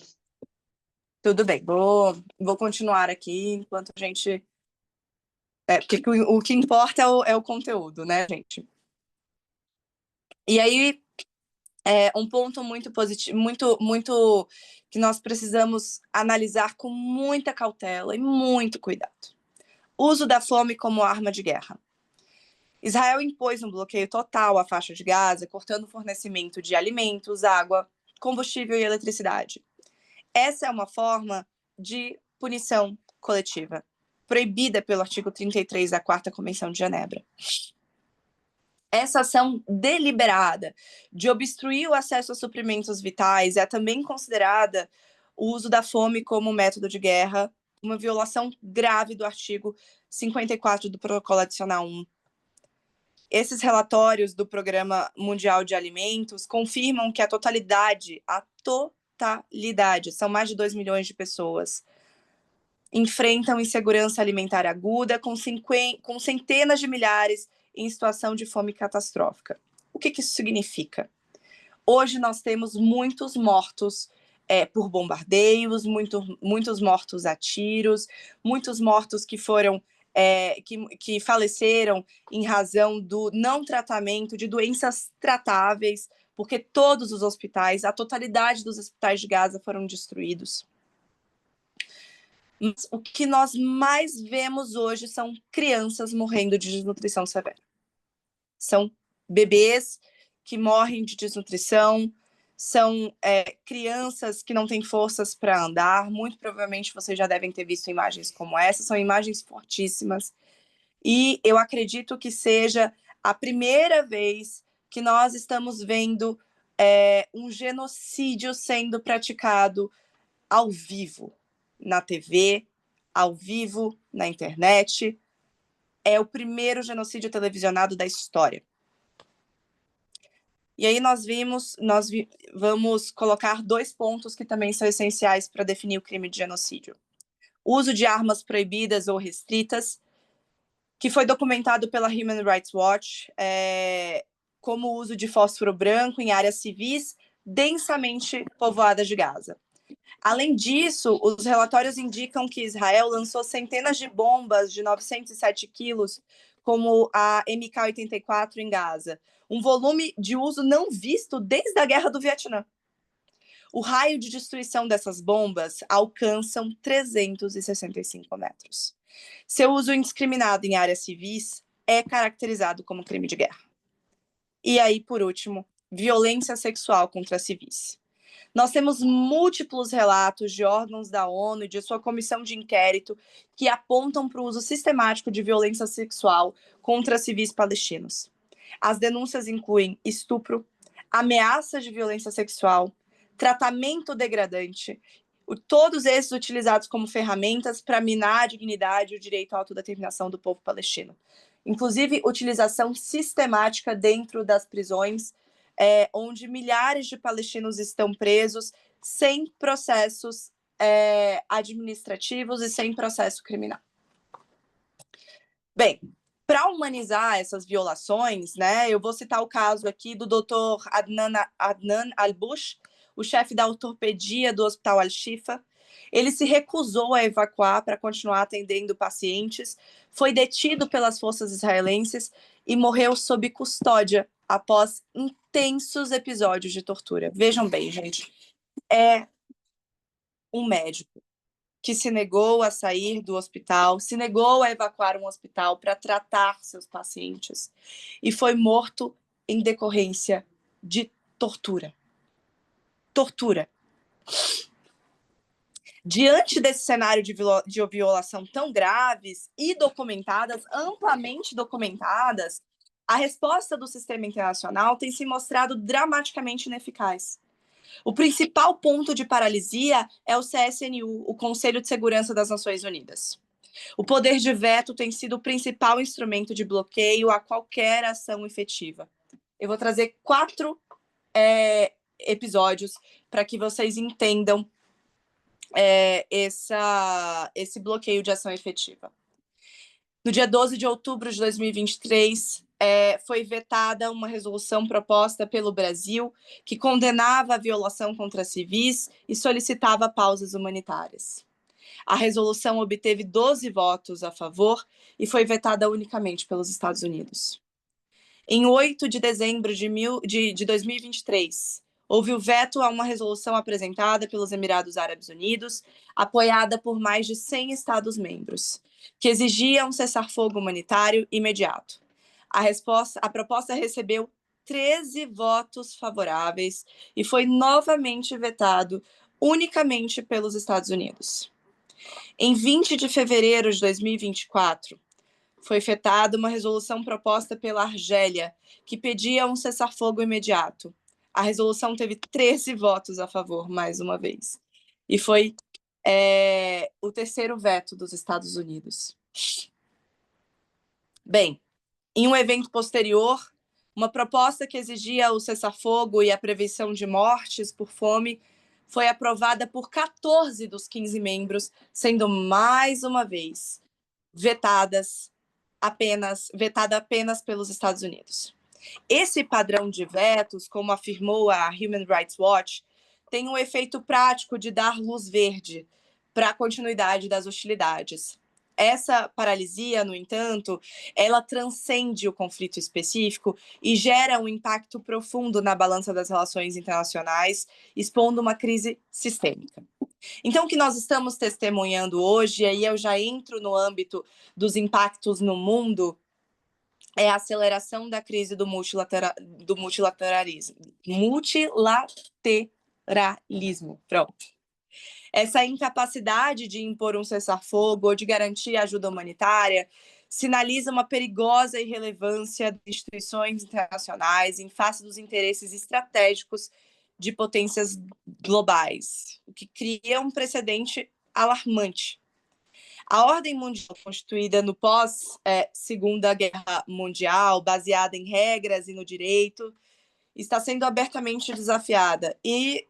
Tudo bem, vou continuar aqui enquanto a gente... porque o que importa é o conteúdo, né, gente? E aí, um ponto muito positivo, muito que nós precisamos analisar com muita cautela e muito cuidado. Uso da fome como arma de guerra. Israel impôs um bloqueio total à faixa de Gaza, cortando o fornecimento de alimentos, água, combustível e eletricidade. Essa é uma forma de punição coletiva, proibida pelo artigo 33 da 4ª Convenção de Genebra. Essa ação deliberada de obstruir o acesso a suprimentos vitais é também considerada o uso da fome como método de guerra, uma violação grave do artigo 54 do Protocolo Adicional 1. Esses relatórios do Programa Mundial de Alimentos confirmam que a totalidade, são mais de 2 milhões de pessoas, enfrentam insegurança alimentar aguda, com centenas de milhares em situação de fome catastrófica. O que isso significa? Hoje nós temos muitos mortos por bombardeios, muitos mortos a tiros, muitos mortos que foram que faleceram em razão do não tratamento de doenças tratáveis, porque todos os hospitais, a totalidade dos hospitais de Gaza foram destruídos. Mas o que nós mais vemos hoje são crianças morrendo de desnutrição severa. São bebês que morrem de desnutrição, são crianças que não têm forças para andar. Muito provavelmente vocês já devem ter visto imagens como essa, são imagens fortíssimas. E eu acredito que seja a primeira vez que nós estamos vendo um genocídio sendo praticado ao vivo, na TV, ao vivo, na internet. É o primeiro genocídio televisionado da história. E aí vamos colocar 2 pontos que também são essenciais para definir o crime de genocídio. O uso de armas proibidas ou restritas, que foi documentado pela Human Rights Watch, como o uso de fósforo branco em áreas civis densamente povoadas de Gaza. Além disso, os relatórios indicam que Israel lançou centenas de bombas de 907 quilos, como a MK-84 em Gaza, um volume de uso não visto desde a Guerra do Vietnã. O raio de destruição dessas bombas alcança 365 metros. Seu uso indiscriminado em áreas civis é caracterizado como crime de guerra. E aí, por último, violência sexual contra civis. Nós temos múltiplos relatos de órgãos da ONU e de sua comissão de inquérito que apontam para o uso sistemático de violência sexual contra civis palestinos. As denúncias incluem estupro, ameaças de violência sexual, tratamento degradante, todos esses utilizados como ferramentas para minar a dignidade e o direito à autodeterminação do povo palestino. Inclusive, utilização sistemática dentro das prisões, onde milhares de palestinos estão presos sem processos administrativos e sem processo criminal. Bem, para humanizar essas violações, né, eu vou citar o caso aqui do Dr. Adnan Al-Bush, o chefe da ortopedia do Hospital Al-Shifa. Ele se recusou a evacuar para continuar atendendo pacientes, foi detido pelas forças israelenses e morreu sob custódia após intensos episódios de tortura. Vejam bem, gente, é um médico que se negou a sair do hospital, se negou a evacuar um hospital para tratar seus pacientes e foi morto em decorrência de tortura. Tortura. Diante desse cenário de violação tão graves e documentadas, amplamente documentadas, a resposta do sistema internacional tem se mostrado dramaticamente ineficaz. O principal ponto de paralisia é o CSNU, o Conselho de Segurança das Nações Unidas. O poder de veto tem sido o principal instrumento de bloqueio a qualquer ação efetiva. Eu vou trazer 4 episódios para que vocês entendam esse bloqueio de ação efetiva. No dia 12 de outubro de 2023, foi vetada uma resolução proposta pelo Brasil que condenava a violação contra civis e solicitava pausas humanitárias. A resolução obteve 12 votos a favor e foi vetada unicamente pelos Estados Unidos. Em 8 de dezembro de 2023, houve o veto a uma resolução apresentada pelos Emirados Árabes Unidos, apoiada por mais de 100 Estados-membros, que exigia um cessar-fogo humanitário imediato. A proposta recebeu 13 votos favoráveis e foi novamente vetado unicamente pelos Estados Unidos. Em 20 de fevereiro de 2024, foi vetada uma resolução proposta pela Argélia, que pedia um cessar-fogo imediato. A resolução teve 13 votos a favor, mais uma vez. E foi o terceiro veto dos Estados Unidos. Bem, em um evento posterior, uma proposta que exigia o cessar-fogo e a prevenção de mortes por fome foi aprovada por 14 dos 15 membros, sendo mais uma vez vetada apenas pelos Estados Unidos. Esse padrão de vetos, como afirmou a Human Rights Watch, tem um efeito prático de dar luz verde para a continuidade das hostilidades. Essa paralisia, no entanto, ela transcende o conflito específico e gera um impacto profundo na balança das relações internacionais, expondo uma crise sistêmica. Então, o que nós estamos testemunhando hoje, e aí eu já entro no âmbito dos impactos no mundo, é a aceleração da crise do multilateralismo. Pronto. Essa incapacidade de impor um cessar-fogo ou de garantir ajuda humanitária sinaliza uma perigosa irrelevância das instituições internacionais em face dos interesses estratégicos de potências globais, o que cria um precedente alarmante. A ordem mundial constituída no pós-Segunda Guerra Mundial, baseada em regras e no direito, está sendo abertamente desafiada. E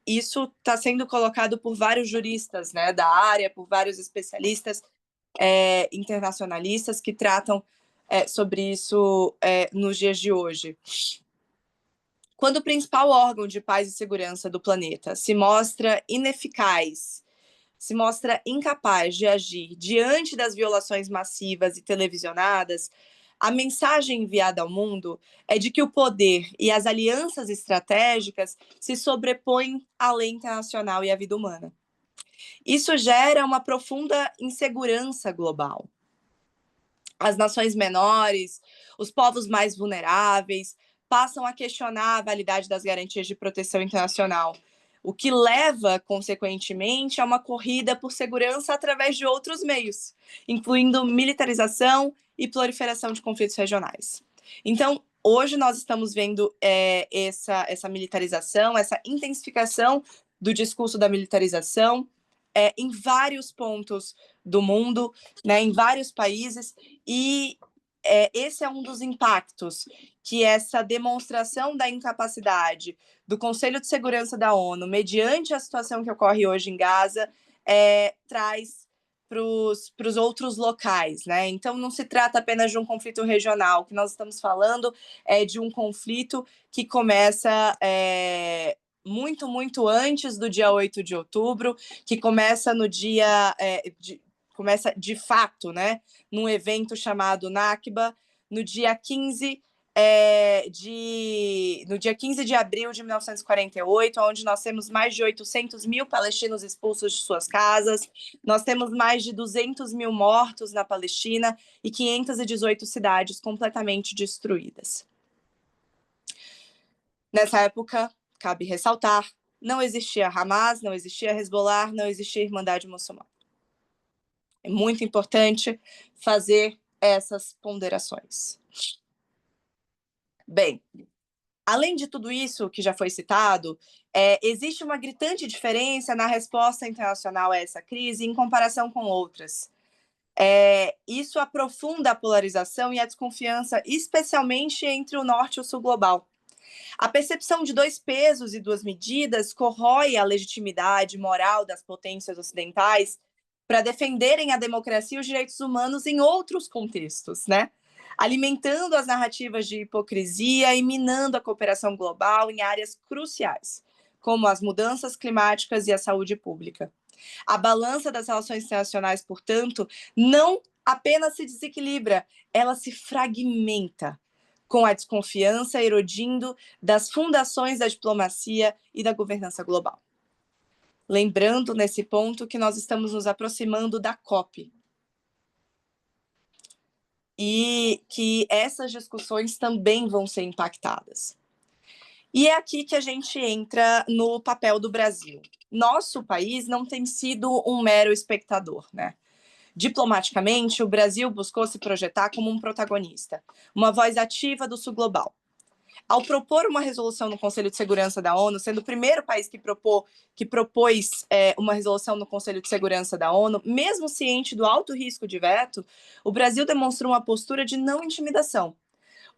isso está sendo colocado por vários juristas, né, da área, por vários especialistas internacionalistas que tratam sobre isso nos dias de hoje. Quando o principal órgão de paz e segurança do planeta se mostra ineficaz, se mostra incapaz de agir diante das violações massivas e televisionadas, a mensagem enviada ao mundo é de que o poder e as alianças estratégicas se sobrepõem à lei internacional e à vida humana. Isso gera uma profunda insegurança global. As nações menores, os povos mais vulneráveis, passam a questionar a validade das garantias de proteção internacional, o que leva, consequentemente, a uma corrida por segurança através de outros meios, incluindo militarização e proliferação de conflitos regionais. Então, hoje nós estamos vendo essa militarização, essa intensificação do discurso da militarização em vários pontos do mundo, né, em vários países, e esse é um dos impactos que essa demonstração da incapacidade do Conselho de Segurança da ONU, mediante a situação que ocorre hoje em Gaza, traz para os outros locais, né? Então, não se trata apenas de um conflito regional, o que nós estamos falando é de um conflito que começa muito, muito antes do dia 8 de outubro, que começa no dia... começa de fato, né, num evento chamado Nakba, no dia 15 de abril de 1948, onde nós temos mais de 800 mil palestinos expulsos de suas casas, nós temos mais de 200 mil mortos na Palestina e 518 cidades completamente destruídas. Nessa época, cabe ressaltar, não existia Hamas, não existia Hezbollah, não existia Irmandade Muçulmana. É muito importante fazer essas ponderações. Bem, além de tudo isso que já foi citado, existe uma gritante diferença na resposta internacional a essa crise em comparação com outras. Isso aprofunda a polarização e a desconfiança, especialmente entre o norte e o sul global. A percepção de dois pesos e duas medidas corrói a legitimidade moral das potências ocidentais para defenderem a democracia e os direitos humanos em outros contextos, né? Alimentando as narrativas de hipocrisia e minando a cooperação global em áreas cruciais, como as mudanças climáticas e a saúde pública. A balança das relações internacionais, portanto, não apenas se desequilibra, ela se fragmenta, com a desconfiança erodindo das fundações da diplomacia e da governança global. Lembrando, nesse ponto, que nós estamos nos aproximando da COP. E que essas discussões também vão ser impactadas. E é aqui que a gente entra no papel do Brasil. Nosso país não tem sido um mero espectador, né? Diplomaticamente, o Brasil buscou se projetar como um protagonista, uma voz ativa do sul global. Ao propor uma resolução no Conselho de Segurança da ONU, sendo o primeiro país que propôs uma resolução no Conselho de Segurança da ONU, mesmo ciente do alto risco de veto, o Brasil demonstrou uma postura de não intimidação.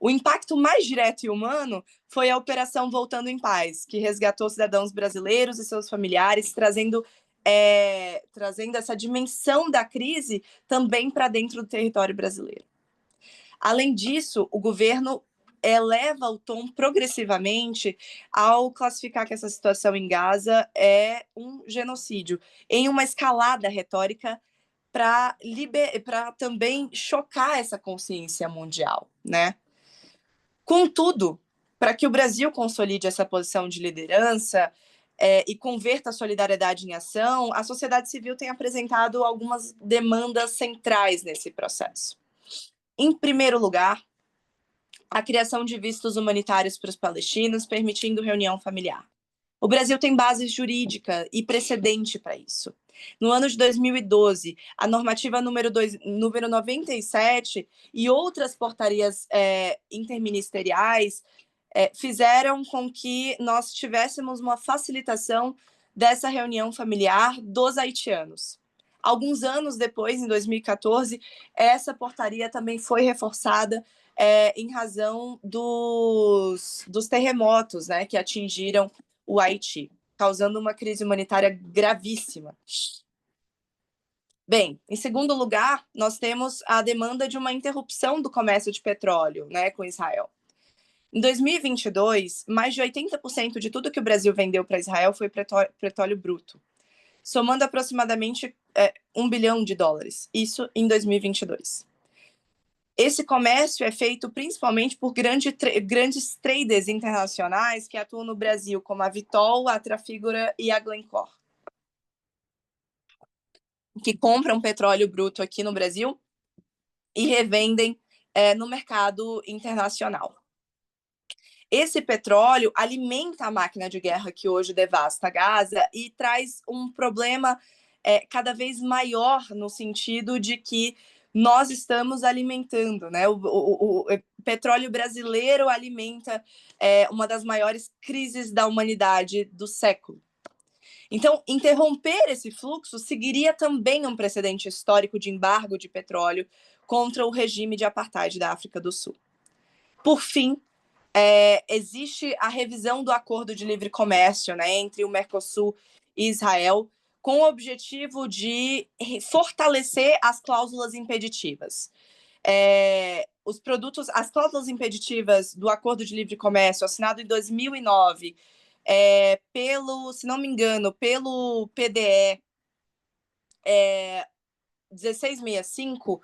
O impacto mais direto e humano foi a Operação Voltando em Paz, que resgatou cidadãos brasileiros e seus familiares, trazendo essa dimensão da crise também para dentro do território brasileiro. Além disso, o governo eleva o tom progressivamente ao classificar que essa situação em Gaza é um genocídio, em uma escalada retórica para também chocar essa consciência mundial, né? Contudo, para que o Brasil consolide essa posição de liderança e converta a solidariedade em ação, a sociedade civil tem apresentado algumas demandas centrais nesse processo. Em primeiro lugar, a criação de vistos humanitários para os palestinos, permitindo reunião familiar. O Brasil tem base jurídica e precedente para isso. No ano de 2012, a normativa número 97 e outras portarias interministeriais fizeram com que nós tivéssemos uma facilitação dessa reunião familiar dos haitianos. Alguns anos depois, em 2014, essa portaria também foi reforçada em razão dos terremotos, né, que atingiram o Haiti, causando uma crise humanitária gravíssima. Bem, em segundo lugar, nós temos a demanda de uma interrupção do comércio de petróleo, né, com Israel. Em 2022, mais de 80% de tudo que o Brasil vendeu para Israel foi petróleo bruto, somando aproximadamente $1 bilhão. Isso em 2022. Esse comércio é feito principalmente por grandes traders internacionais que atuam no Brasil, como a Vitol, a Trafigura e a Glencore, que compram petróleo bruto aqui no Brasil e revendem no mercado internacional. Esse petróleo alimenta a máquina de guerra que hoje devasta Gaza e traz um problema cada vez maior no sentido de que nós estamos alimentando, né? O petróleo brasileiro alimenta uma das maiores crises da humanidade do século. Então, interromper esse fluxo seguiria também um precedente histórico de embargo de petróleo contra o regime de apartheid da África do Sul. Por fim, existe a revisão do acordo de livre comércio, né, entre o Mercosul e Israel, com o objetivo de fortalecer as cláusulas impeditivas. As cláusulas impeditivas do acordo de livre comércio, assinado em 2009, se não me engano, pelo PDE 1665,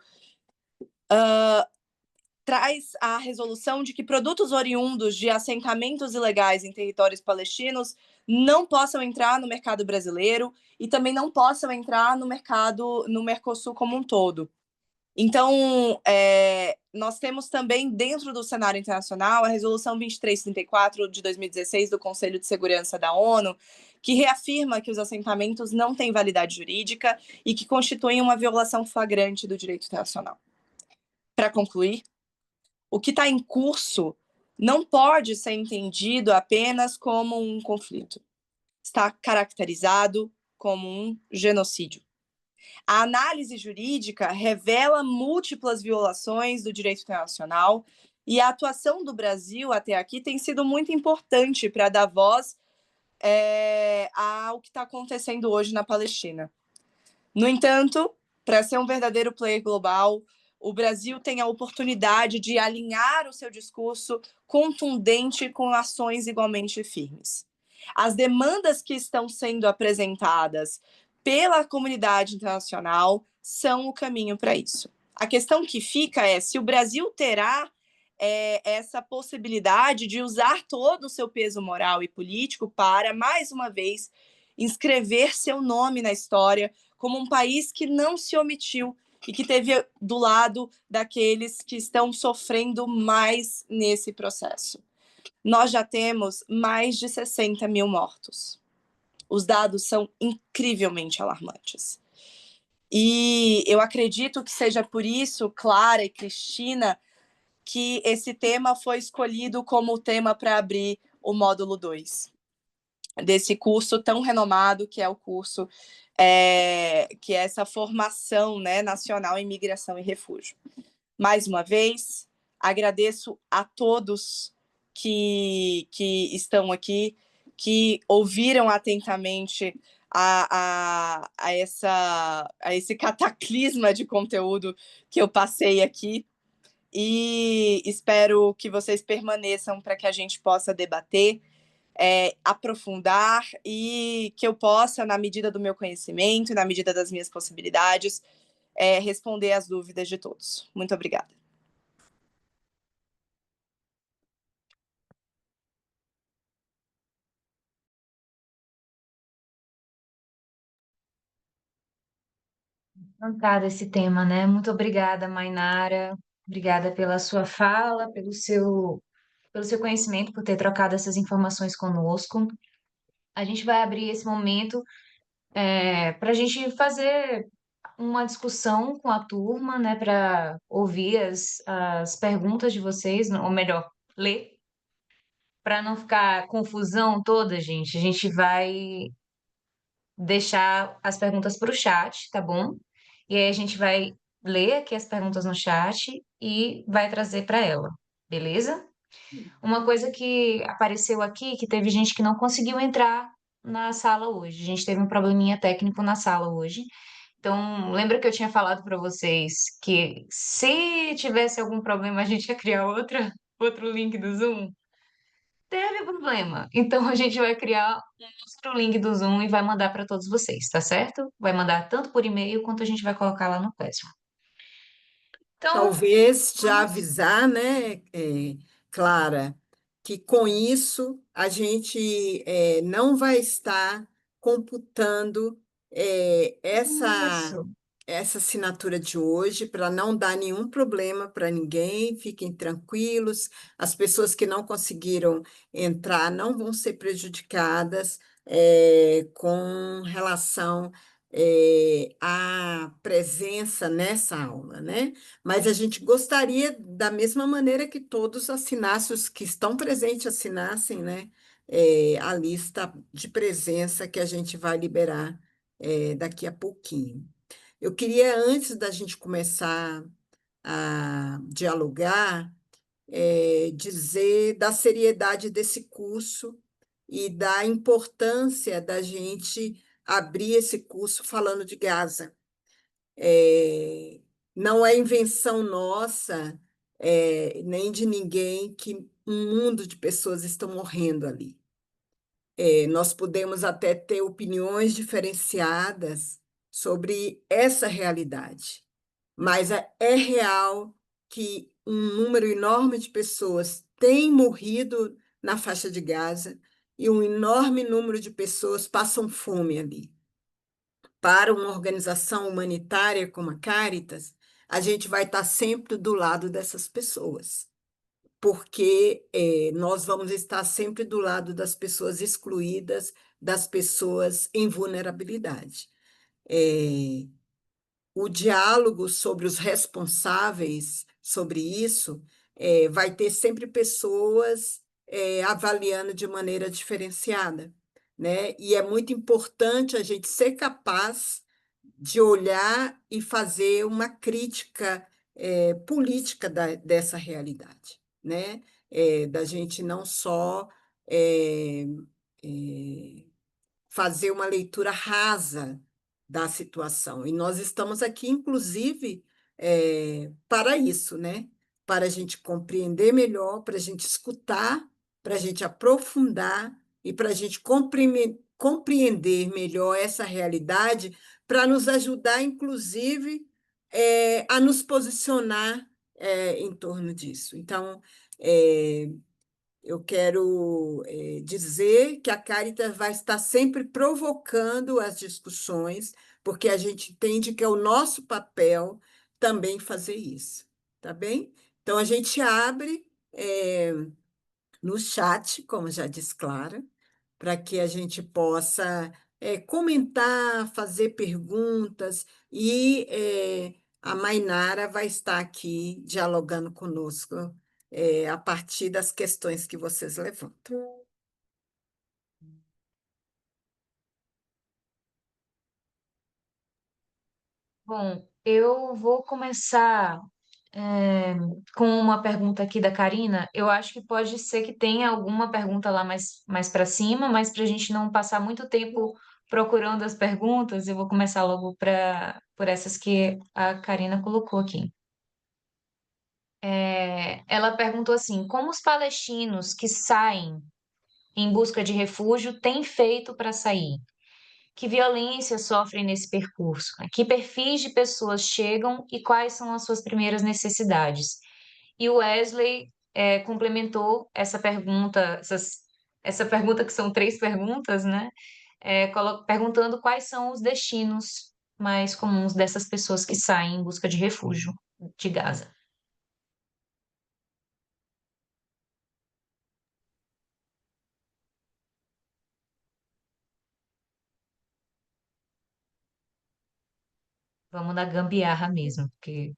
traz a resolução de que produtos oriundos de assentamentos ilegais em territórios palestinos não possam entrar no mercado brasileiro e também não possam entrar no Mercosul como um todo. Então, nós temos também, dentro do cenário internacional, a Resolução 2334 de 2016 do Conselho de Segurança da ONU, que reafirma que os assentamentos não têm validade jurídica e que constituem uma violação flagrante do direito internacional. Para concluir, o que está em curso não pode ser entendido apenas como um conflito. Está caracterizado como um genocídio. A análise jurídica revela múltiplas violações do direito internacional e a atuação do Brasil até aqui tem sido muito importante para dar voz ao que está acontecendo hoje na Palestina. No entanto, para ser um verdadeiro player global, o Brasil tem a oportunidade de alinhar o seu discurso contundente com ações igualmente firmes. As demandas que estão sendo apresentadas pela comunidade internacional são o caminho para isso. A questão que fica é se o Brasil terá essa possibilidade de usar todo o seu peso moral e político para, mais uma vez, inscrever seu nome na história como um país que não se omitiu e que esteve do lado daqueles que estão sofrendo mais nesse processo. Nós já temos mais de 60 mil mortos. Os dados são incrivelmente alarmantes. E eu acredito que seja por isso, Clara e Cristina, que esse tema foi escolhido como tema para abrir o módulo 2 desse curso tão renomado que é o curso que é essa formação, né, nacional em migração e refúgio. Mais uma vez, agradeço a todos que estão aqui, que ouviram atentamente a esse cataclisma de conteúdo que eu passei aqui. e espero que vocês permaneçam para que a gente possa debater, aprofundar e que eu possa, na medida do meu conhecimento, na medida das minhas possibilidades, responder às dúvidas de todos. Muito obrigada. Encantado esse tema, né? Muito obrigada, Mainara. Obrigada pela sua fala, pelo seu conhecimento, por ter trocado essas informações conosco. A gente vai abrir esse momento para a gente fazer uma discussão com a turma, né? Para ouvir as perguntas de vocês, ou melhor, ler, para não ficar confusão toda, gente. A gente vai deixar as perguntas para o chat, tá bom? E aí a gente vai ler aqui as perguntas no chat e vai trazer para ela, beleza? Uma coisa que apareceu aqui, que teve gente que não conseguiu entrar na sala hoje. A gente teve um probleminha técnico na sala hoje. Então, lembra que eu tinha falado para vocês que se tivesse algum problema, a gente ia criar outro link do Zoom? Teve problema. Então a gente vai criar um outro link do Zoom e vai mandar para todos vocês, tá certo? Vai mandar tanto por e-mail quanto a gente vai colocar lá no Classroom. Então, Talvez já vamos. avisar, né, Clara, que com isso a gente não vai estar computando Isso. essa assinatura de hoje para não dar nenhum problema para ninguém, fiquem tranquilos. As pessoas que não conseguiram entrar não vão ser prejudicadas com relação à presença nessa aula, né? Mas a gente gostaria, da mesma maneira que todos assinassem, os que estão presentes assinassem, né? A lista de presença que a gente vai liberar daqui a pouquinho. Eu queria, antes da gente começar a dialogar, dizer da seriedade desse curso e da importância da gente abrir esse curso falando de Gaza. É, não é invenção nossa, nem de ninguém, que um mundo de pessoas estão morrendo ali. Nós podemos até ter opiniões diferenciadas sobre essa realidade, mas é real que um número enorme de pessoas tem morrido na faixa de Gaza e um enorme número de pessoas passam fome ali. Para uma organização humanitária como a Caritas, a gente vai estar sempre do lado dessas pessoas, porque nós vamos estar sempre do lado das pessoas excluídas, das pessoas em vulnerabilidade. É, o diálogo sobre os responsáveis sobre isso vai ter sempre pessoas avaliando de maneira diferenciada, né? E é muito importante a gente ser capaz de olhar e fazer uma crítica política dessa realidade, né? Da gente não só é, é, fazer uma leitura rasa da situação. E nós estamos aqui, inclusive, para isso, né? Para a gente compreender melhor, para a gente escutar, para a gente aprofundar e para a gente compreender melhor essa realidade, para nos ajudar, inclusive, a nos posicionar em torno disso. Então, eu quero dizer que a Caritas vai estar sempre provocando as discussões, porque a gente entende que é o nosso papel também fazer isso, tá bem? Então, a gente abre no chat, como já disse Clara, para que a gente possa comentar, fazer perguntas, e a Mainara vai estar aqui dialogando conosco a partir das questões que vocês levantam. Bom, eu vou começar é, com uma pergunta aqui da Karina. Eu acho que pode ser que tenha alguma pergunta lá mais para cima, mas para a gente não passar muito tempo procurando as perguntas, eu vou começar logo por essas que a Karina colocou aqui. Ela perguntou assim: como os palestinos que saem em busca de refúgio têm feito para sair? Que violência sofrem nesse percurso? Que perfis de pessoas chegam e quais são as suas primeiras necessidades? E o Wesley complementou essa pergunta, essa pergunta que são três perguntas, né? Perguntando quais são os destinos mais comuns dessas pessoas que saem em busca de refúgio de Gaza. Vamos na gambiarra mesmo, porque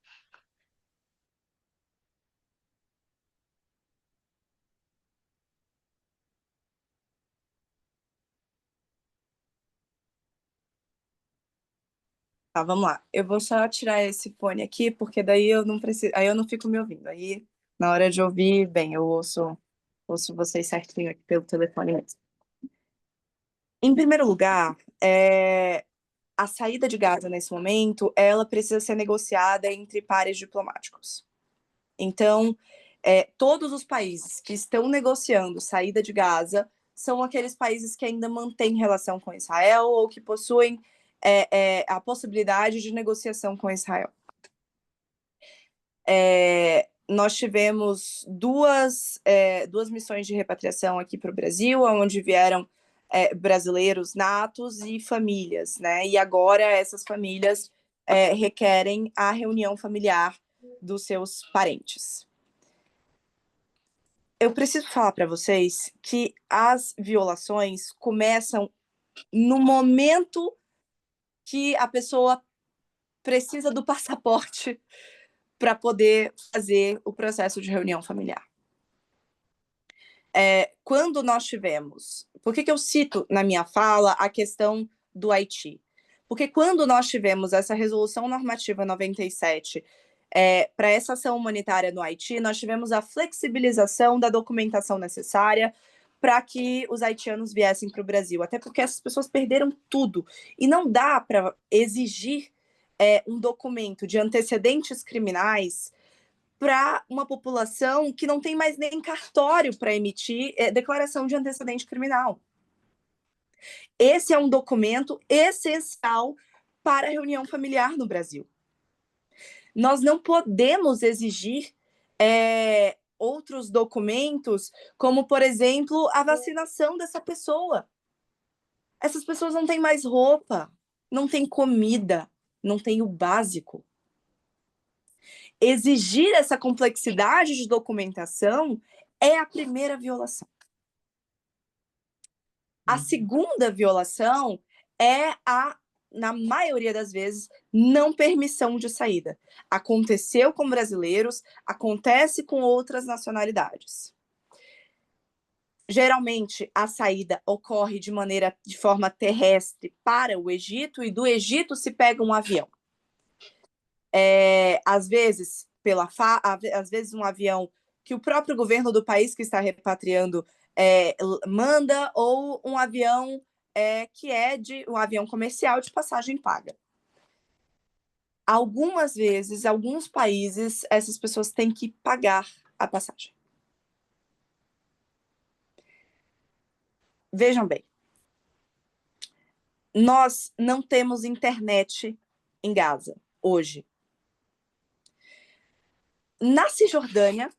Tá, vamos lá. Eu vou só tirar esse fone aqui, porque daí eu não preciso, aí eu não fico me ouvindo. Aí, na hora de ouvir, bem, eu ouço vocês certinho aqui pelo telefone mesmo. Em primeiro lugar, a saída de Gaza nesse momento, ela precisa ser negociada entre pares diplomáticos. Então, todos os países que estão negociando saída de Gaza são aqueles países que ainda mantêm relação com Israel ou que possuem a possibilidade de negociação com Israel. Nós tivemos duas missões de repatriação aqui para o Brasil, onde vieram brasileiros natos e famílias, né? E agora essas famílias requerem a reunião familiar dos seus parentes. Eu preciso falar para vocês que as violações começam no momento que a pessoa precisa do passaporte para poder fazer o processo de reunião familiar. Quando nós tivemos... Por que eu cito na minha fala a questão do Haiti? Porque quando nós tivemos essa resolução normativa 97 para essa ação humanitária no Haiti, nós tivemos a flexibilização da documentação necessária para que os haitianos viessem para o Brasil, até porque essas pessoas perderam tudo. E não dá para exigir um documento de antecedentes criminais para uma população que não tem mais nem cartório para emitir declaração de antecedente criminal. Esse é um documento essencial para a reunião familiar no Brasil. Nós não podemos exigir outros documentos, como, por exemplo, a vacinação dessa pessoa. Essas pessoas não têm mais roupa, não têm comida, não têm o básico. Exigir essa complexidade de documentação é a primeira violação. A segunda violação é na maioria das vezes, não permissão de saída. Aconteceu com brasileiros, acontece com outras nacionalidades. Geralmente, a saída ocorre de forma terrestre para o Egito, e do Egito se pega um avião. Às vezes, às vezes um avião que o próprio governo do país que está repatriando manda, ou um avião que é um avião comercial de passagem paga. Algumas vezes, alguns países, essas pessoas têm que pagar a passagem. Vejam bem, nós não temos internet em Gaza hoje. Na Cisjordânia,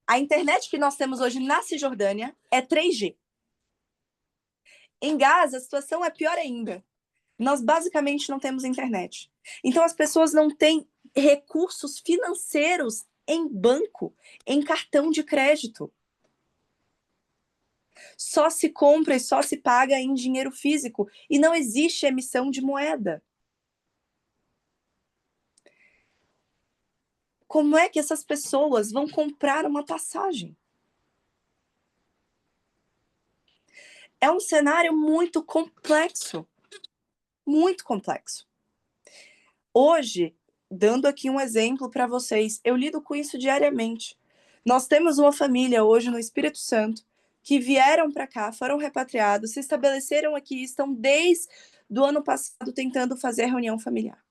a internet que nós temos hoje na Cisjordânia é 3G. Em Gaza, a situação é pior ainda. Nós basicamente não temos internet. Então, as pessoas não têm recursos financeiros em banco, em cartão de crédito. Só se compra e só se paga em dinheiro físico, e não existe emissão de moeda. Como é que essas pessoas vão comprar uma passagem? É um cenário muito complexo. Muito complexo. Hoje, dando aqui um exemplo para vocês, eu lido com isso diariamente. Nós temos uma família hoje no Espírito Santo que vieram para cá, foram repatriados, se estabeleceram aqui, estão desde o ano passado tentando fazer reunião familiar.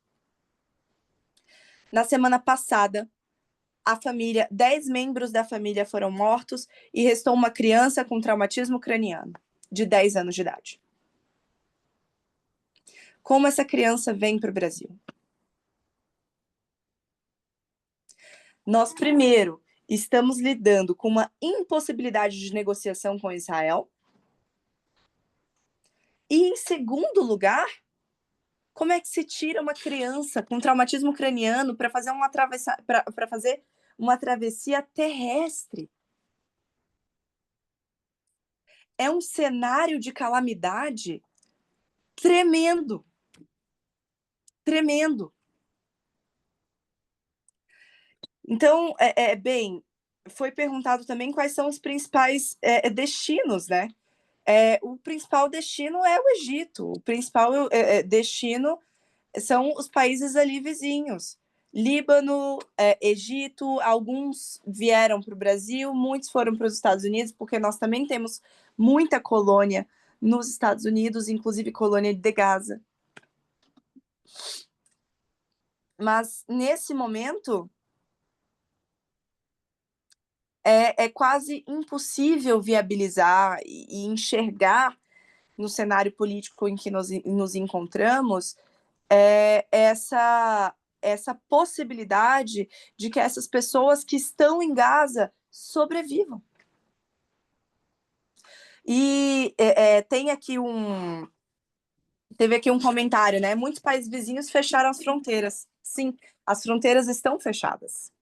Na semana passada, 10 membros da família foram mortos e restou uma criança com traumatismo craniano, de 10 anos de idade. Como essa criança vem para o Brasil? Nós, primeiro, estamos lidando com uma impossibilidade de negociação com Israel. E, em segundo lugar, como é que se tira uma criança com traumatismo craniano para fazer uma travessia terrestre? É um cenário de calamidade tremendo. Tremendo. Então, bem, foi perguntado também quais são os principais destinos, né? O principal destino é o Egito, o principal destino são os países ali vizinhos. Líbano, Egito, alguns vieram para o Brasil, muitos foram para os Estados Unidos, porque nós também temos muita colônia nos Estados Unidos, inclusive colônia de Gaza. Mas, nesse momento, é quase impossível viabilizar e enxergar no cenário político em que nos encontramos essa possibilidade de que essas pessoas que estão em Gaza sobrevivam. E teve aqui um comentário, né? Muitos países vizinhos fecharam as fronteiras. Sim, as fronteiras estão fechadas.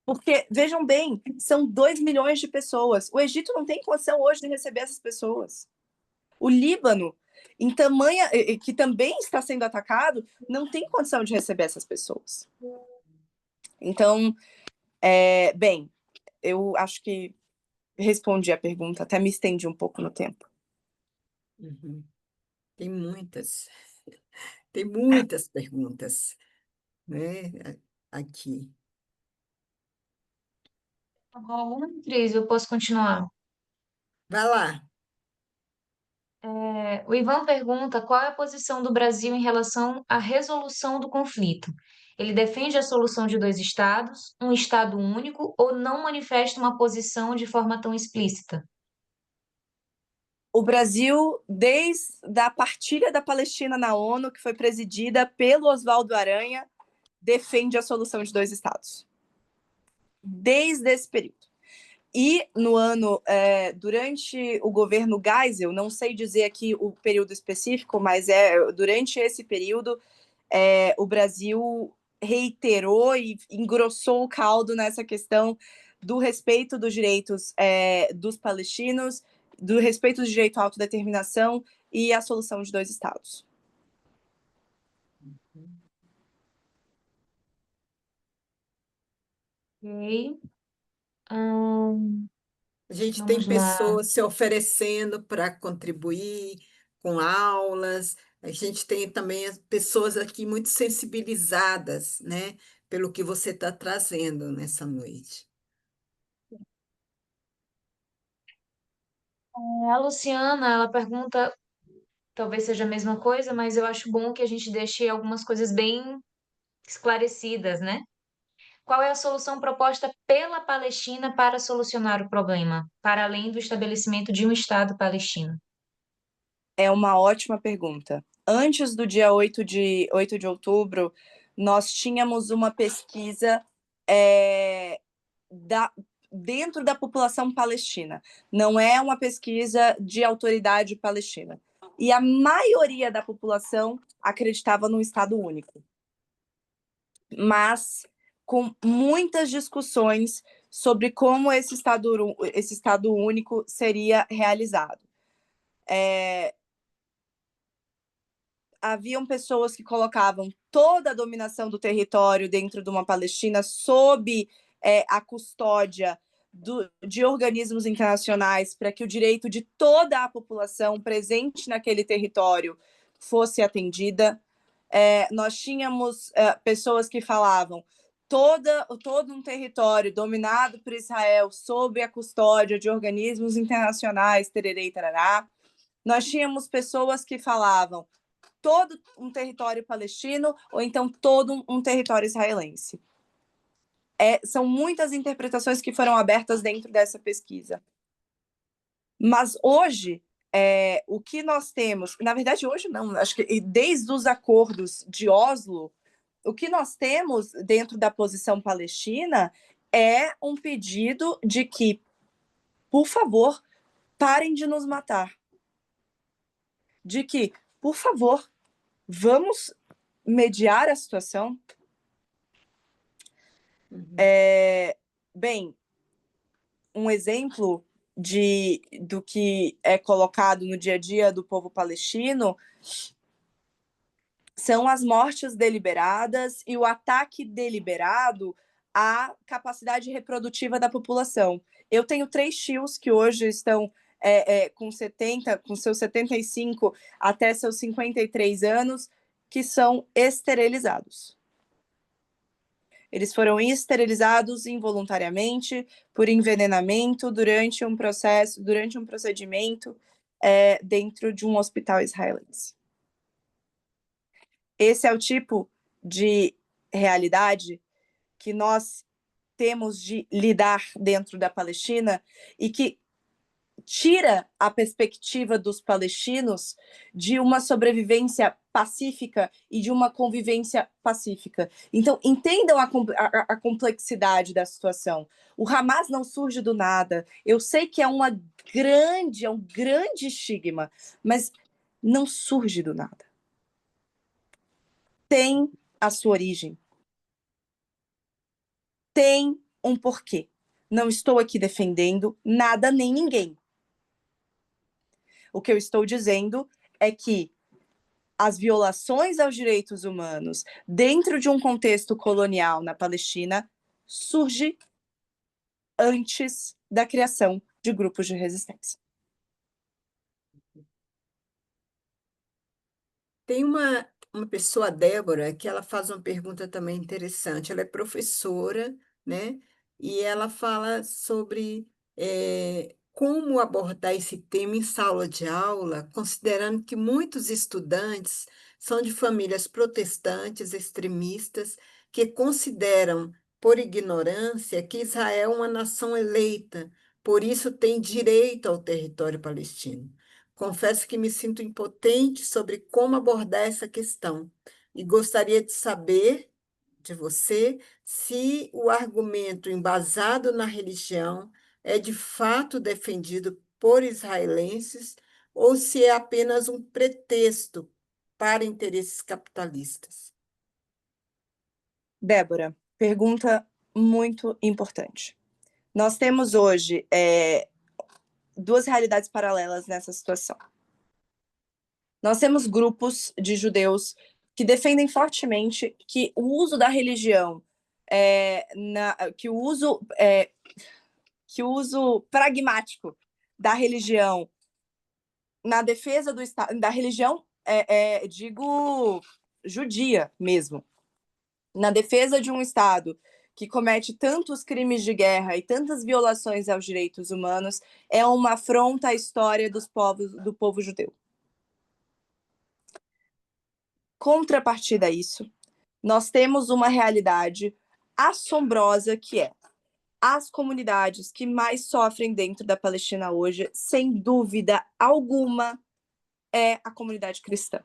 Porque, vejam bem, são 2 milhões de pessoas. O Egito não tem condição hoje de receber essas pessoas. O Líbano, que também está sendo atacado, não tem condição de receber essas pessoas. Então, bem, eu acho que respondi a pergunta, até me estendi um pouco no tempo. Uhum. Tem muitas perguntas, né, aqui. Alguma, Cris, eu posso continuar? Vai lá. O Ivan pergunta qual é a posição do Brasil em relação à resolução do conflito. Ele defende a solução de 2 estados, um estado único, ou não manifesta uma posição de forma tão explícita? O Brasil, desde a partilha da Palestina na ONU, que foi presidida pelo Oswaldo Aranha, defende a solução de 2 estados. Desde esse período. E durante o governo Geisel, não sei dizer aqui o período específico, mas durante esse período, o Brasil reiterou e engrossou o caldo nessa questão do respeito dos direitos dos palestinos, do respeito do direito à autodeterminação e a solução de 2 estados. Ok. A gente tem Vamos lá. pessoas se oferecendo para contribuir com aulas. A gente tem também as pessoas aqui muito sensibilizadas, né, pelo que você está trazendo nessa noite. A Luciana, ela pergunta, talvez seja a mesma coisa, mas eu acho bom que a gente deixe algumas coisas bem esclarecidas, né? Qual é a solução proposta pela Palestina para solucionar o problema, para além do estabelecimento de um Estado palestino? É uma ótima pergunta. Antes do dia 8 de outubro, nós tínhamos uma pesquisa dentro da população palestina. Não é uma pesquisa de autoridade palestina. E a maioria da população acreditava num Estado único. Mas com muitas discussões sobre como esse Estado único seria realizado. Haviam pessoas que colocavam toda a dominação do território dentro de uma Palestina sob a custódia de organismos internacionais para que o direito de toda a população presente naquele território fosse atendida. Nós tínhamos pessoas que falavam todo um território dominado por Israel sob a custódia de organismos internacionais, tererê e tarará. Nós tínhamos pessoas que falavam todo um território palestino ou então todo um território israelense. São muitas interpretações que foram abertas dentro dessa pesquisa. Mas hoje, o que nós temos... Na verdade, hoje não. Acho que desde os acordos de Oslo, o que nós temos dentro da posição palestina é um pedido de que, por favor, parem de nos matar. De que, por favor, vamos mediar a situação. Bem, um exemplo do que é colocado no dia a dia do povo palestino são as mortes deliberadas e o ataque deliberado à capacidade reprodutiva da população. Eu tenho 3 tios que hoje estão com seus 75 até seus 53 anos, que são esterilizados. Eles foram esterilizados involuntariamente por envenenamento durante um procedimento dentro de um hospital israelense. Esse é o tipo de realidade que nós temos de lidar dentro da Palestina e que tira a perspectiva dos palestinos de uma sobrevivência pacífica e de uma convivência pacífica. Então, entendam a complexidade da situação. O Hamas não surge do nada. Eu sei que é um grande estigma, mas não surge do nada. Tem a sua origem. Tem um porquê. Não estou aqui defendendo nada nem ninguém. O que eu estou dizendo é que as violações aos direitos humanos dentro de um contexto colonial na Palestina surge antes da criação de grupos de resistência. Tem uma pessoa, Débora, que ela faz uma pergunta também interessante. Ela é professora, né? E ela fala sobre como abordar esse tema em sala de aula, considerando que muitos estudantes são de famílias protestantes, extremistas, que consideram, por ignorância, que Israel é uma nação eleita, por isso tem direito ao território palestino. Confesso que me sinto impotente sobre como abordar essa questão e gostaria de saber de você se o argumento embasado na religião é de fato defendido por israelenses ou se é apenas um pretexto para interesses capitalistas. Débora, pergunta muito importante. Nós temos hoje 2 realidades paralelas nessa situação. Nós temos grupos de judeus que defendem fortemente que o uso da religião, que o uso pragmático da religião na defesa do Estado, da religião, digo, judia mesmo, na defesa de um Estado que comete tantos crimes de guerra e tantas violações aos direitos humanos, é uma afronta à história do povo judeu. Contrapartida a isso, nós temos uma realidade assombrosa que é as comunidades que mais sofrem dentro da Palestina hoje, sem dúvida alguma, é a comunidade cristã.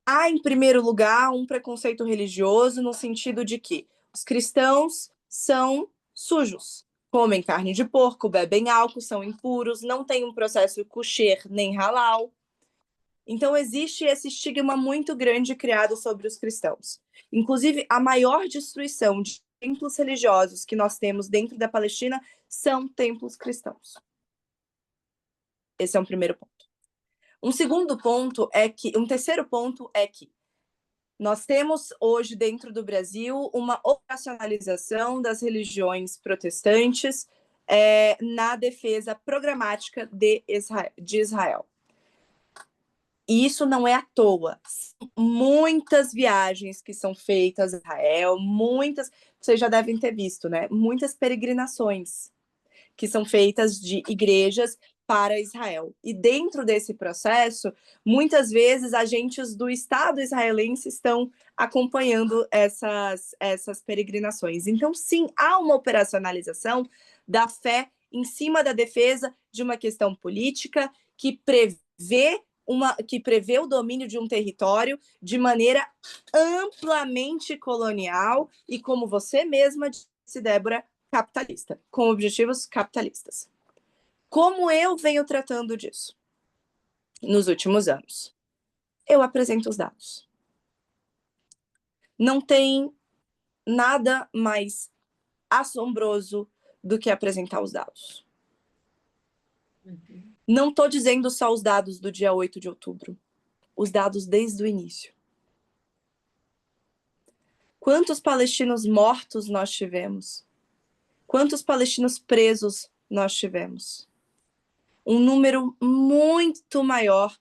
Há, em primeiro lugar, um preconceito religioso no sentido de que os cristãos são sujos, comem carne de porco, bebem álcool, são impuros, não têm um processo kosher nem halal. Então, existe esse estigma muito grande criado sobre os cristãos. Inclusive, a maior destruição de templos religiosos que nós temos dentro da Palestina são templos cristãos. Esse é um primeiro ponto. Um terceiro ponto é que nós temos hoje dentro do Brasil uma operacionalização das religiões protestantes na defesa programática de Israel. E isso não é à toa. Muitas viagens que são feitas a Israel, vocês já devem ter visto, né? Muitas peregrinações que são feitas de igrejas para Israel. E dentro desse processo, muitas vezes agentes do Estado israelense estão acompanhando essas peregrinações. Então, sim, há uma operacionalização da fé em cima da defesa de uma questão política que prevê o domínio de um território de maneira amplamente colonial e, como você mesma disse, Débora, capitalista, com objetivos capitalistas. Como eu venho tratando disso nos últimos anos? Eu apresento os dados. Não tem nada mais assombroso do que apresentar os dados. Não estou dizendo só os dados do dia 8 de outubro, os dados desde o início. Quantos palestinos mortos nós tivemos? Quantos palestinos presos nós tivemos? Um número muito maior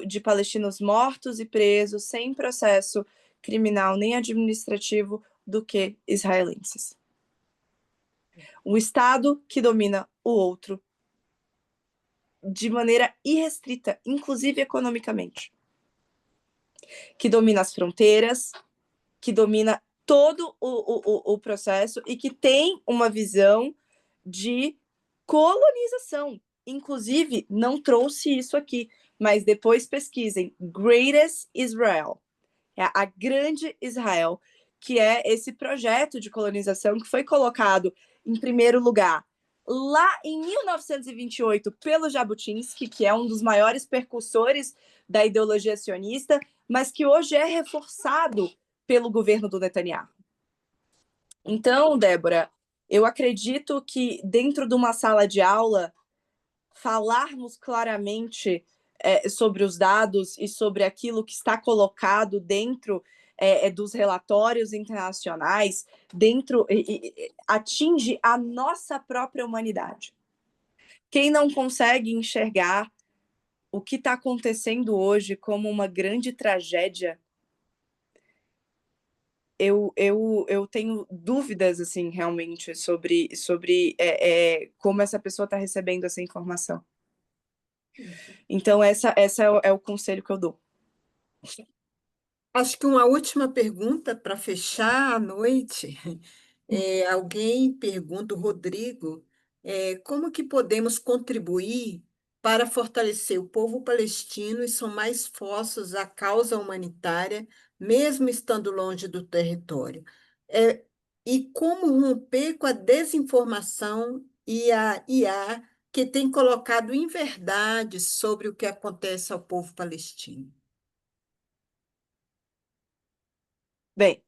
de palestinos mortos e presos sem processo criminal nem administrativo do que israelenses. Um Estado que domina o outro de maneira irrestrita, inclusive economicamente. Que domina as fronteiras, que domina todo o processo e que tem uma visão de colonização. Inclusive, não trouxe isso aqui, mas depois pesquisem Greatest Israel, é a grande Israel, que é esse projeto de colonização que foi colocado em primeiro lugar lá em 1928 pelo Jabotinsky, que é um dos maiores percussores da ideologia sionista, mas que hoje é reforçado pelo governo do Netanyahu. Então, Débora, eu acredito que dentro de uma sala de aula, falarmos claramente sobre os dados e sobre aquilo que está colocado dentro dos relatórios internacionais, atinge a nossa própria humanidade. Quem não consegue enxergar o que está acontecendo hoje como uma grande tragédia, eu tenho dúvidas, assim, realmente, sobre como essa pessoa está recebendo essa informação. Então, essa é o conselho que eu dou. Acho que uma última pergunta para fechar a noite. Alguém pergunta, o Rodrigo, como que podemos contribuir para fortalecer o povo palestino e somar esforços à causa humanitária, mesmo estando longe do território? E como romper com a desinformação e a IA que tem colocado inverdades sobre o que acontece ao povo palestino? Bem,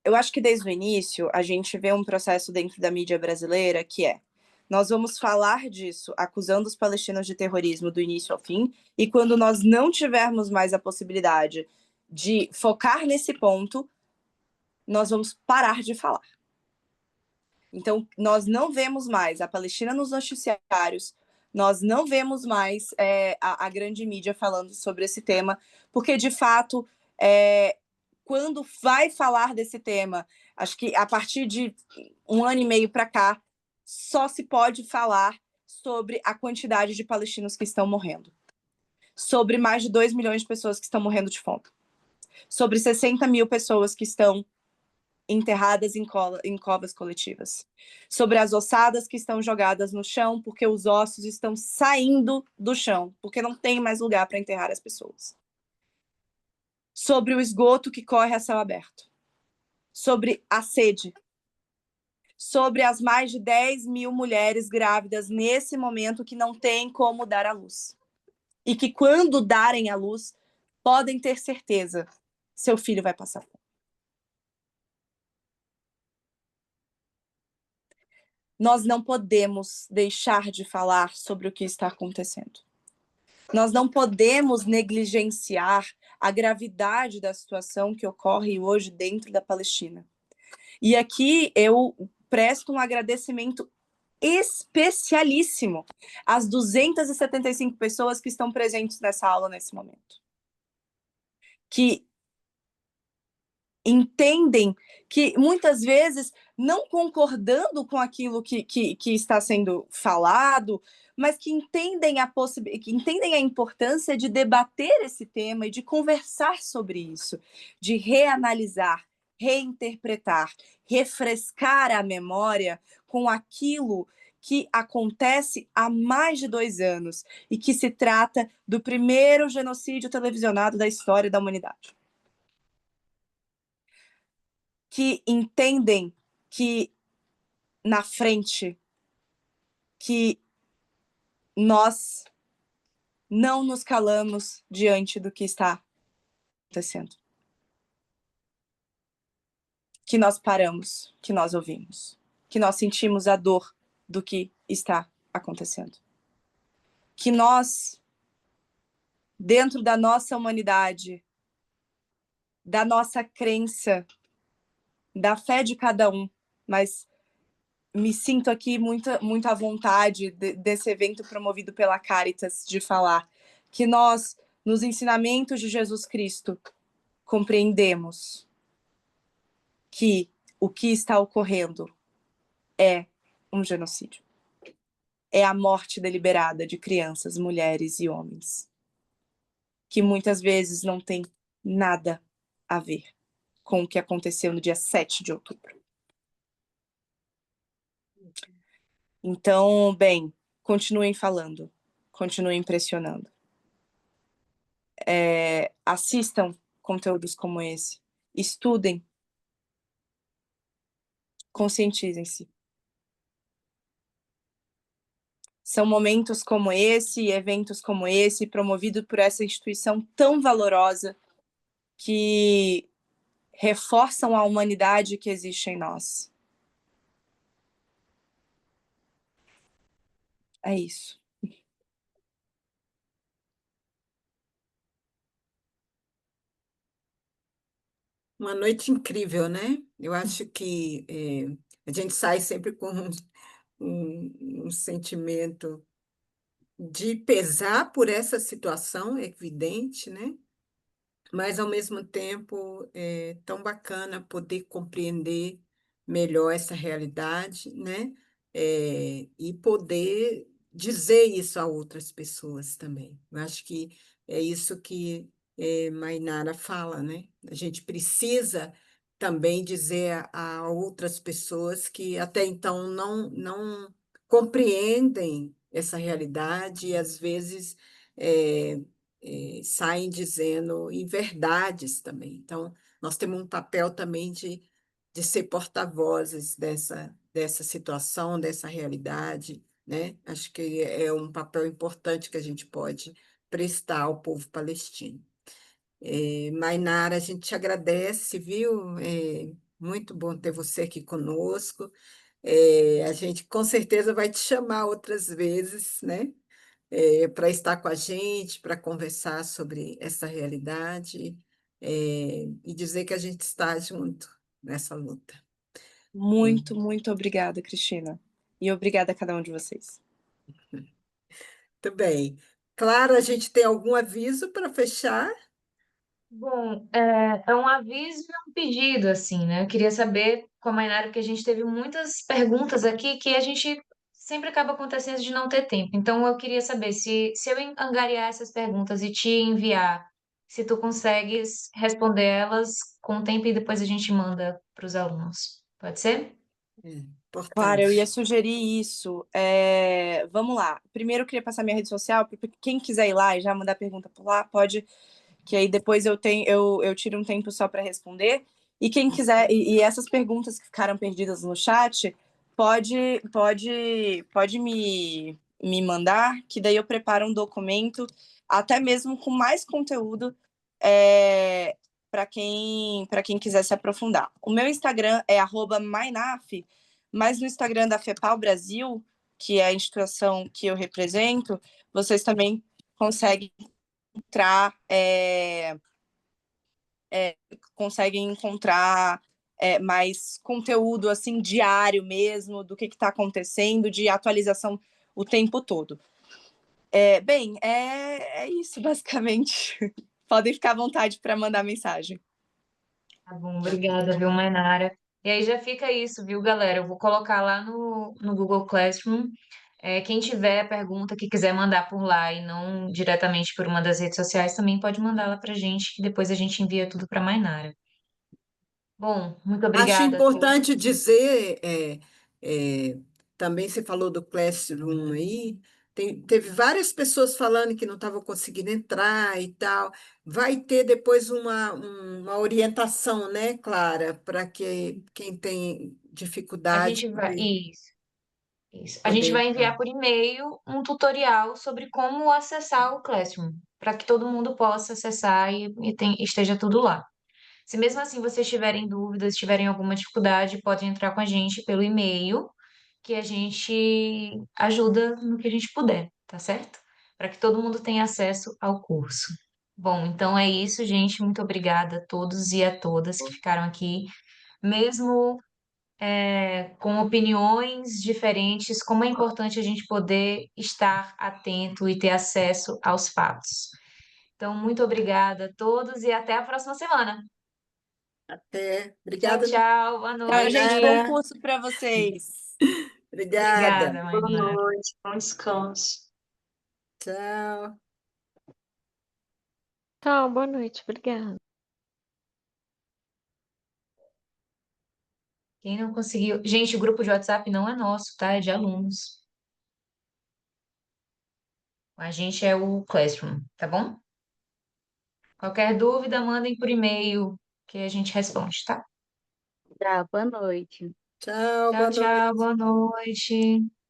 eu acho que desde o início a gente vê um processo dentro da mídia brasileira que nós vamos falar disso, acusando os palestinos de terrorismo do início ao fim, e quando nós não tivermos mais a possibilidade de focar nesse ponto, nós vamos parar de falar. Então, nós não vemos mais a Palestina nos noticiários, nós não vemos mais a grande mídia falando sobre esse tema, porque, de fato, quando vai falar desse tema, acho que a partir de 1 ano e meio para cá, só se pode falar sobre a quantidade de palestinos que estão morrendo, sobre mais de 2 milhões de pessoas que estão morrendo de fome, sobre 60 mil pessoas que estão enterradas em covas coletivas, sobre as ossadas que estão jogadas no chão porque os ossos estão saindo do chão, porque não tem mais lugar para enterrar as pessoas, sobre o esgoto que corre a céu aberto, sobre a sede, sobre as mais de 10 mil mulheres grávidas nesse momento que não têm como dar à luz, e que quando darem à luz, podem ter certeza, seu filho vai passar fome. Nós não podemos deixar de falar sobre o que está acontecendo. Nós não podemos negligenciar a gravidade da situação que ocorre hoje dentro da Palestina. E aqui eu presto um agradecimento especialíssimo às 275 pessoas que estão presentes nessa aula nesse momento. Que entendem que, muitas vezes, não concordando com aquilo que está sendo falado, mas que entendem que entendem a importância de debater esse tema e de conversar sobre isso, de reanalisar, reinterpretar, refrescar a memória com aquilo que acontece há mais de 2 anos e que se trata do primeiro genocídio televisionado da história da humanidade. Que entendem que na frente que nós não nos calamos diante do que está acontecendo. Que nós paramos, que nós ouvimos, que nós sentimos a dor do que está acontecendo. Que nós, dentro da nossa humanidade, da nossa crença, da fé de cada um, mas me sinto aqui muito à vontade desse evento promovido pela Caritas de falar que nós, nos ensinamentos de Jesus Cristo, compreendemos que o que está ocorrendo é um genocídio. É a morte deliberada de crianças, mulheres e homens, que muitas vezes não tem nada a ver com o que aconteceu no dia 7 de outubro. Então, bem, continuem falando, continuem pressionando. Assistam conteúdos como esse, estudem, conscientizem-se. São momentos como esse, eventos como esse, promovido por essa instituição tão valorosa que reforçam a humanidade que existe em nós. É isso. Uma noite incrível, né? Eu acho que a gente sai sempre com um sentimento de pesar por essa situação, é evidente, né? Mas, ao mesmo tempo, é tão bacana poder compreender melhor essa realidade, né? E poder dizer isso a outras pessoas também. Eu acho que é isso que Mainara fala, né? A gente precisa também dizer a outras pessoas que até então não compreendem essa realidade e, às vezes, é, saem dizendo inverdades também. Então, nós temos um papel também de ser porta-vozes dessa situação, dessa realidade, né? Acho que é um papel importante que a gente pode prestar ao povo palestino. Mainara, a gente te agradece, viu? Muito bom ter você aqui conosco. A gente com certeza vai te chamar outras vezes, né? Para estar com a gente, para conversar sobre essa realidade, e dizer que a gente está junto nessa luta. Muito, muito obrigada, Cristina. E obrigada a cada um de vocês. Muito bem. Clara, a gente tem algum aviso para fechar? Bom, é um aviso e um pedido, assim, né? Eu queria saber com a Mainara, porque a gente teve muitas perguntas aqui que a gente sempre acaba acontecendo de não ter tempo. Então, eu queria saber se eu angariar essas perguntas e te enviar, se tu consegues responder elas com o tempo e depois a gente manda para os alunos. Pode ser? Claro, eu ia Importante. sugerir isso. Vamos lá. Primeiro, eu queria passar minha rede social, porque quem quiser ir lá e já mandar pergunta por lá, pode, que aí depois eu tiro um tempo só para responder. E quem quiser, e essas perguntas que ficaram perdidas no chat, pode me mandar, que daí eu preparo um documento, até mesmo com mais conteúdo, para quem quiser se aprofundar. O meu Instagram é @mainaf, mas no Instagram da FEPAL Brasil, que é a instituição que eu represento, vocês também conseguem encontrar mais conteúdo assim diário mesmo do que está acontecendo, de atualização o tempo todo. Bem, é isso basicamente. Podem ficar à vontade para mandar mensagem. Tá bom, obrigada, viu, Mainara? E aí já fica isso, viu, galera? Eu vou colocar lá no Google Classroom. Quem tiver pergunta que quiser mandar por lá e não diretamente por uma das redes sociais, também pode mandar lá pra gente, que depois a gente envia tudo para Mainara. Bom, muito Acho obrigada a importante todos. dizer, também você falou do Classroom aí, teve várias pessoas falando que não estavam conseguindo entrar e tal. Vai ter depois uma orientação, né, Clara, para que quem tem A dificuldade gente vai. Isso. A gente poder vai entrar. enviar por e-mail um tutorial sobre como acessar o Classroom, para que todo mundo possa acessar e esteja tudo lá. Se mesmo assim vocês tiverem dúvidas, tiverem alguma dificuldade, podem entrar com a gente pelo e-mail, que a gente ajuda no que a gente puder, tá certo? Para que todo mundo tenha acesso ao curso. Bom, então é isso, gente. Muito obrigada a todos e a todas que ficaram aqui. Mesmo com opiniões diferentes, como é importante a gente poder estar atento e ter acesso aos fatos. Então, muito obrigada a todos e até a próxima semana. Até. Tchau, Obrigada, tchau. Boa Tchau, gente. noite. Bom Mainara. curso para vocês. Obrigada. Obrigada, Boa Mainara. noite, bom descanso. Tchau. Tchau, boa noite, obrigada. Quem não conseguiu. Gente, o grupo de WhatsApp não é nosso, tá? É de alunos. A gente é o Classroom, tá bom? Qualquer dúvida, mandem por e-mail que a gente responde, tá? Tá, boa noite. Tchau, Tchau, boa tchau. noite. Boa noite.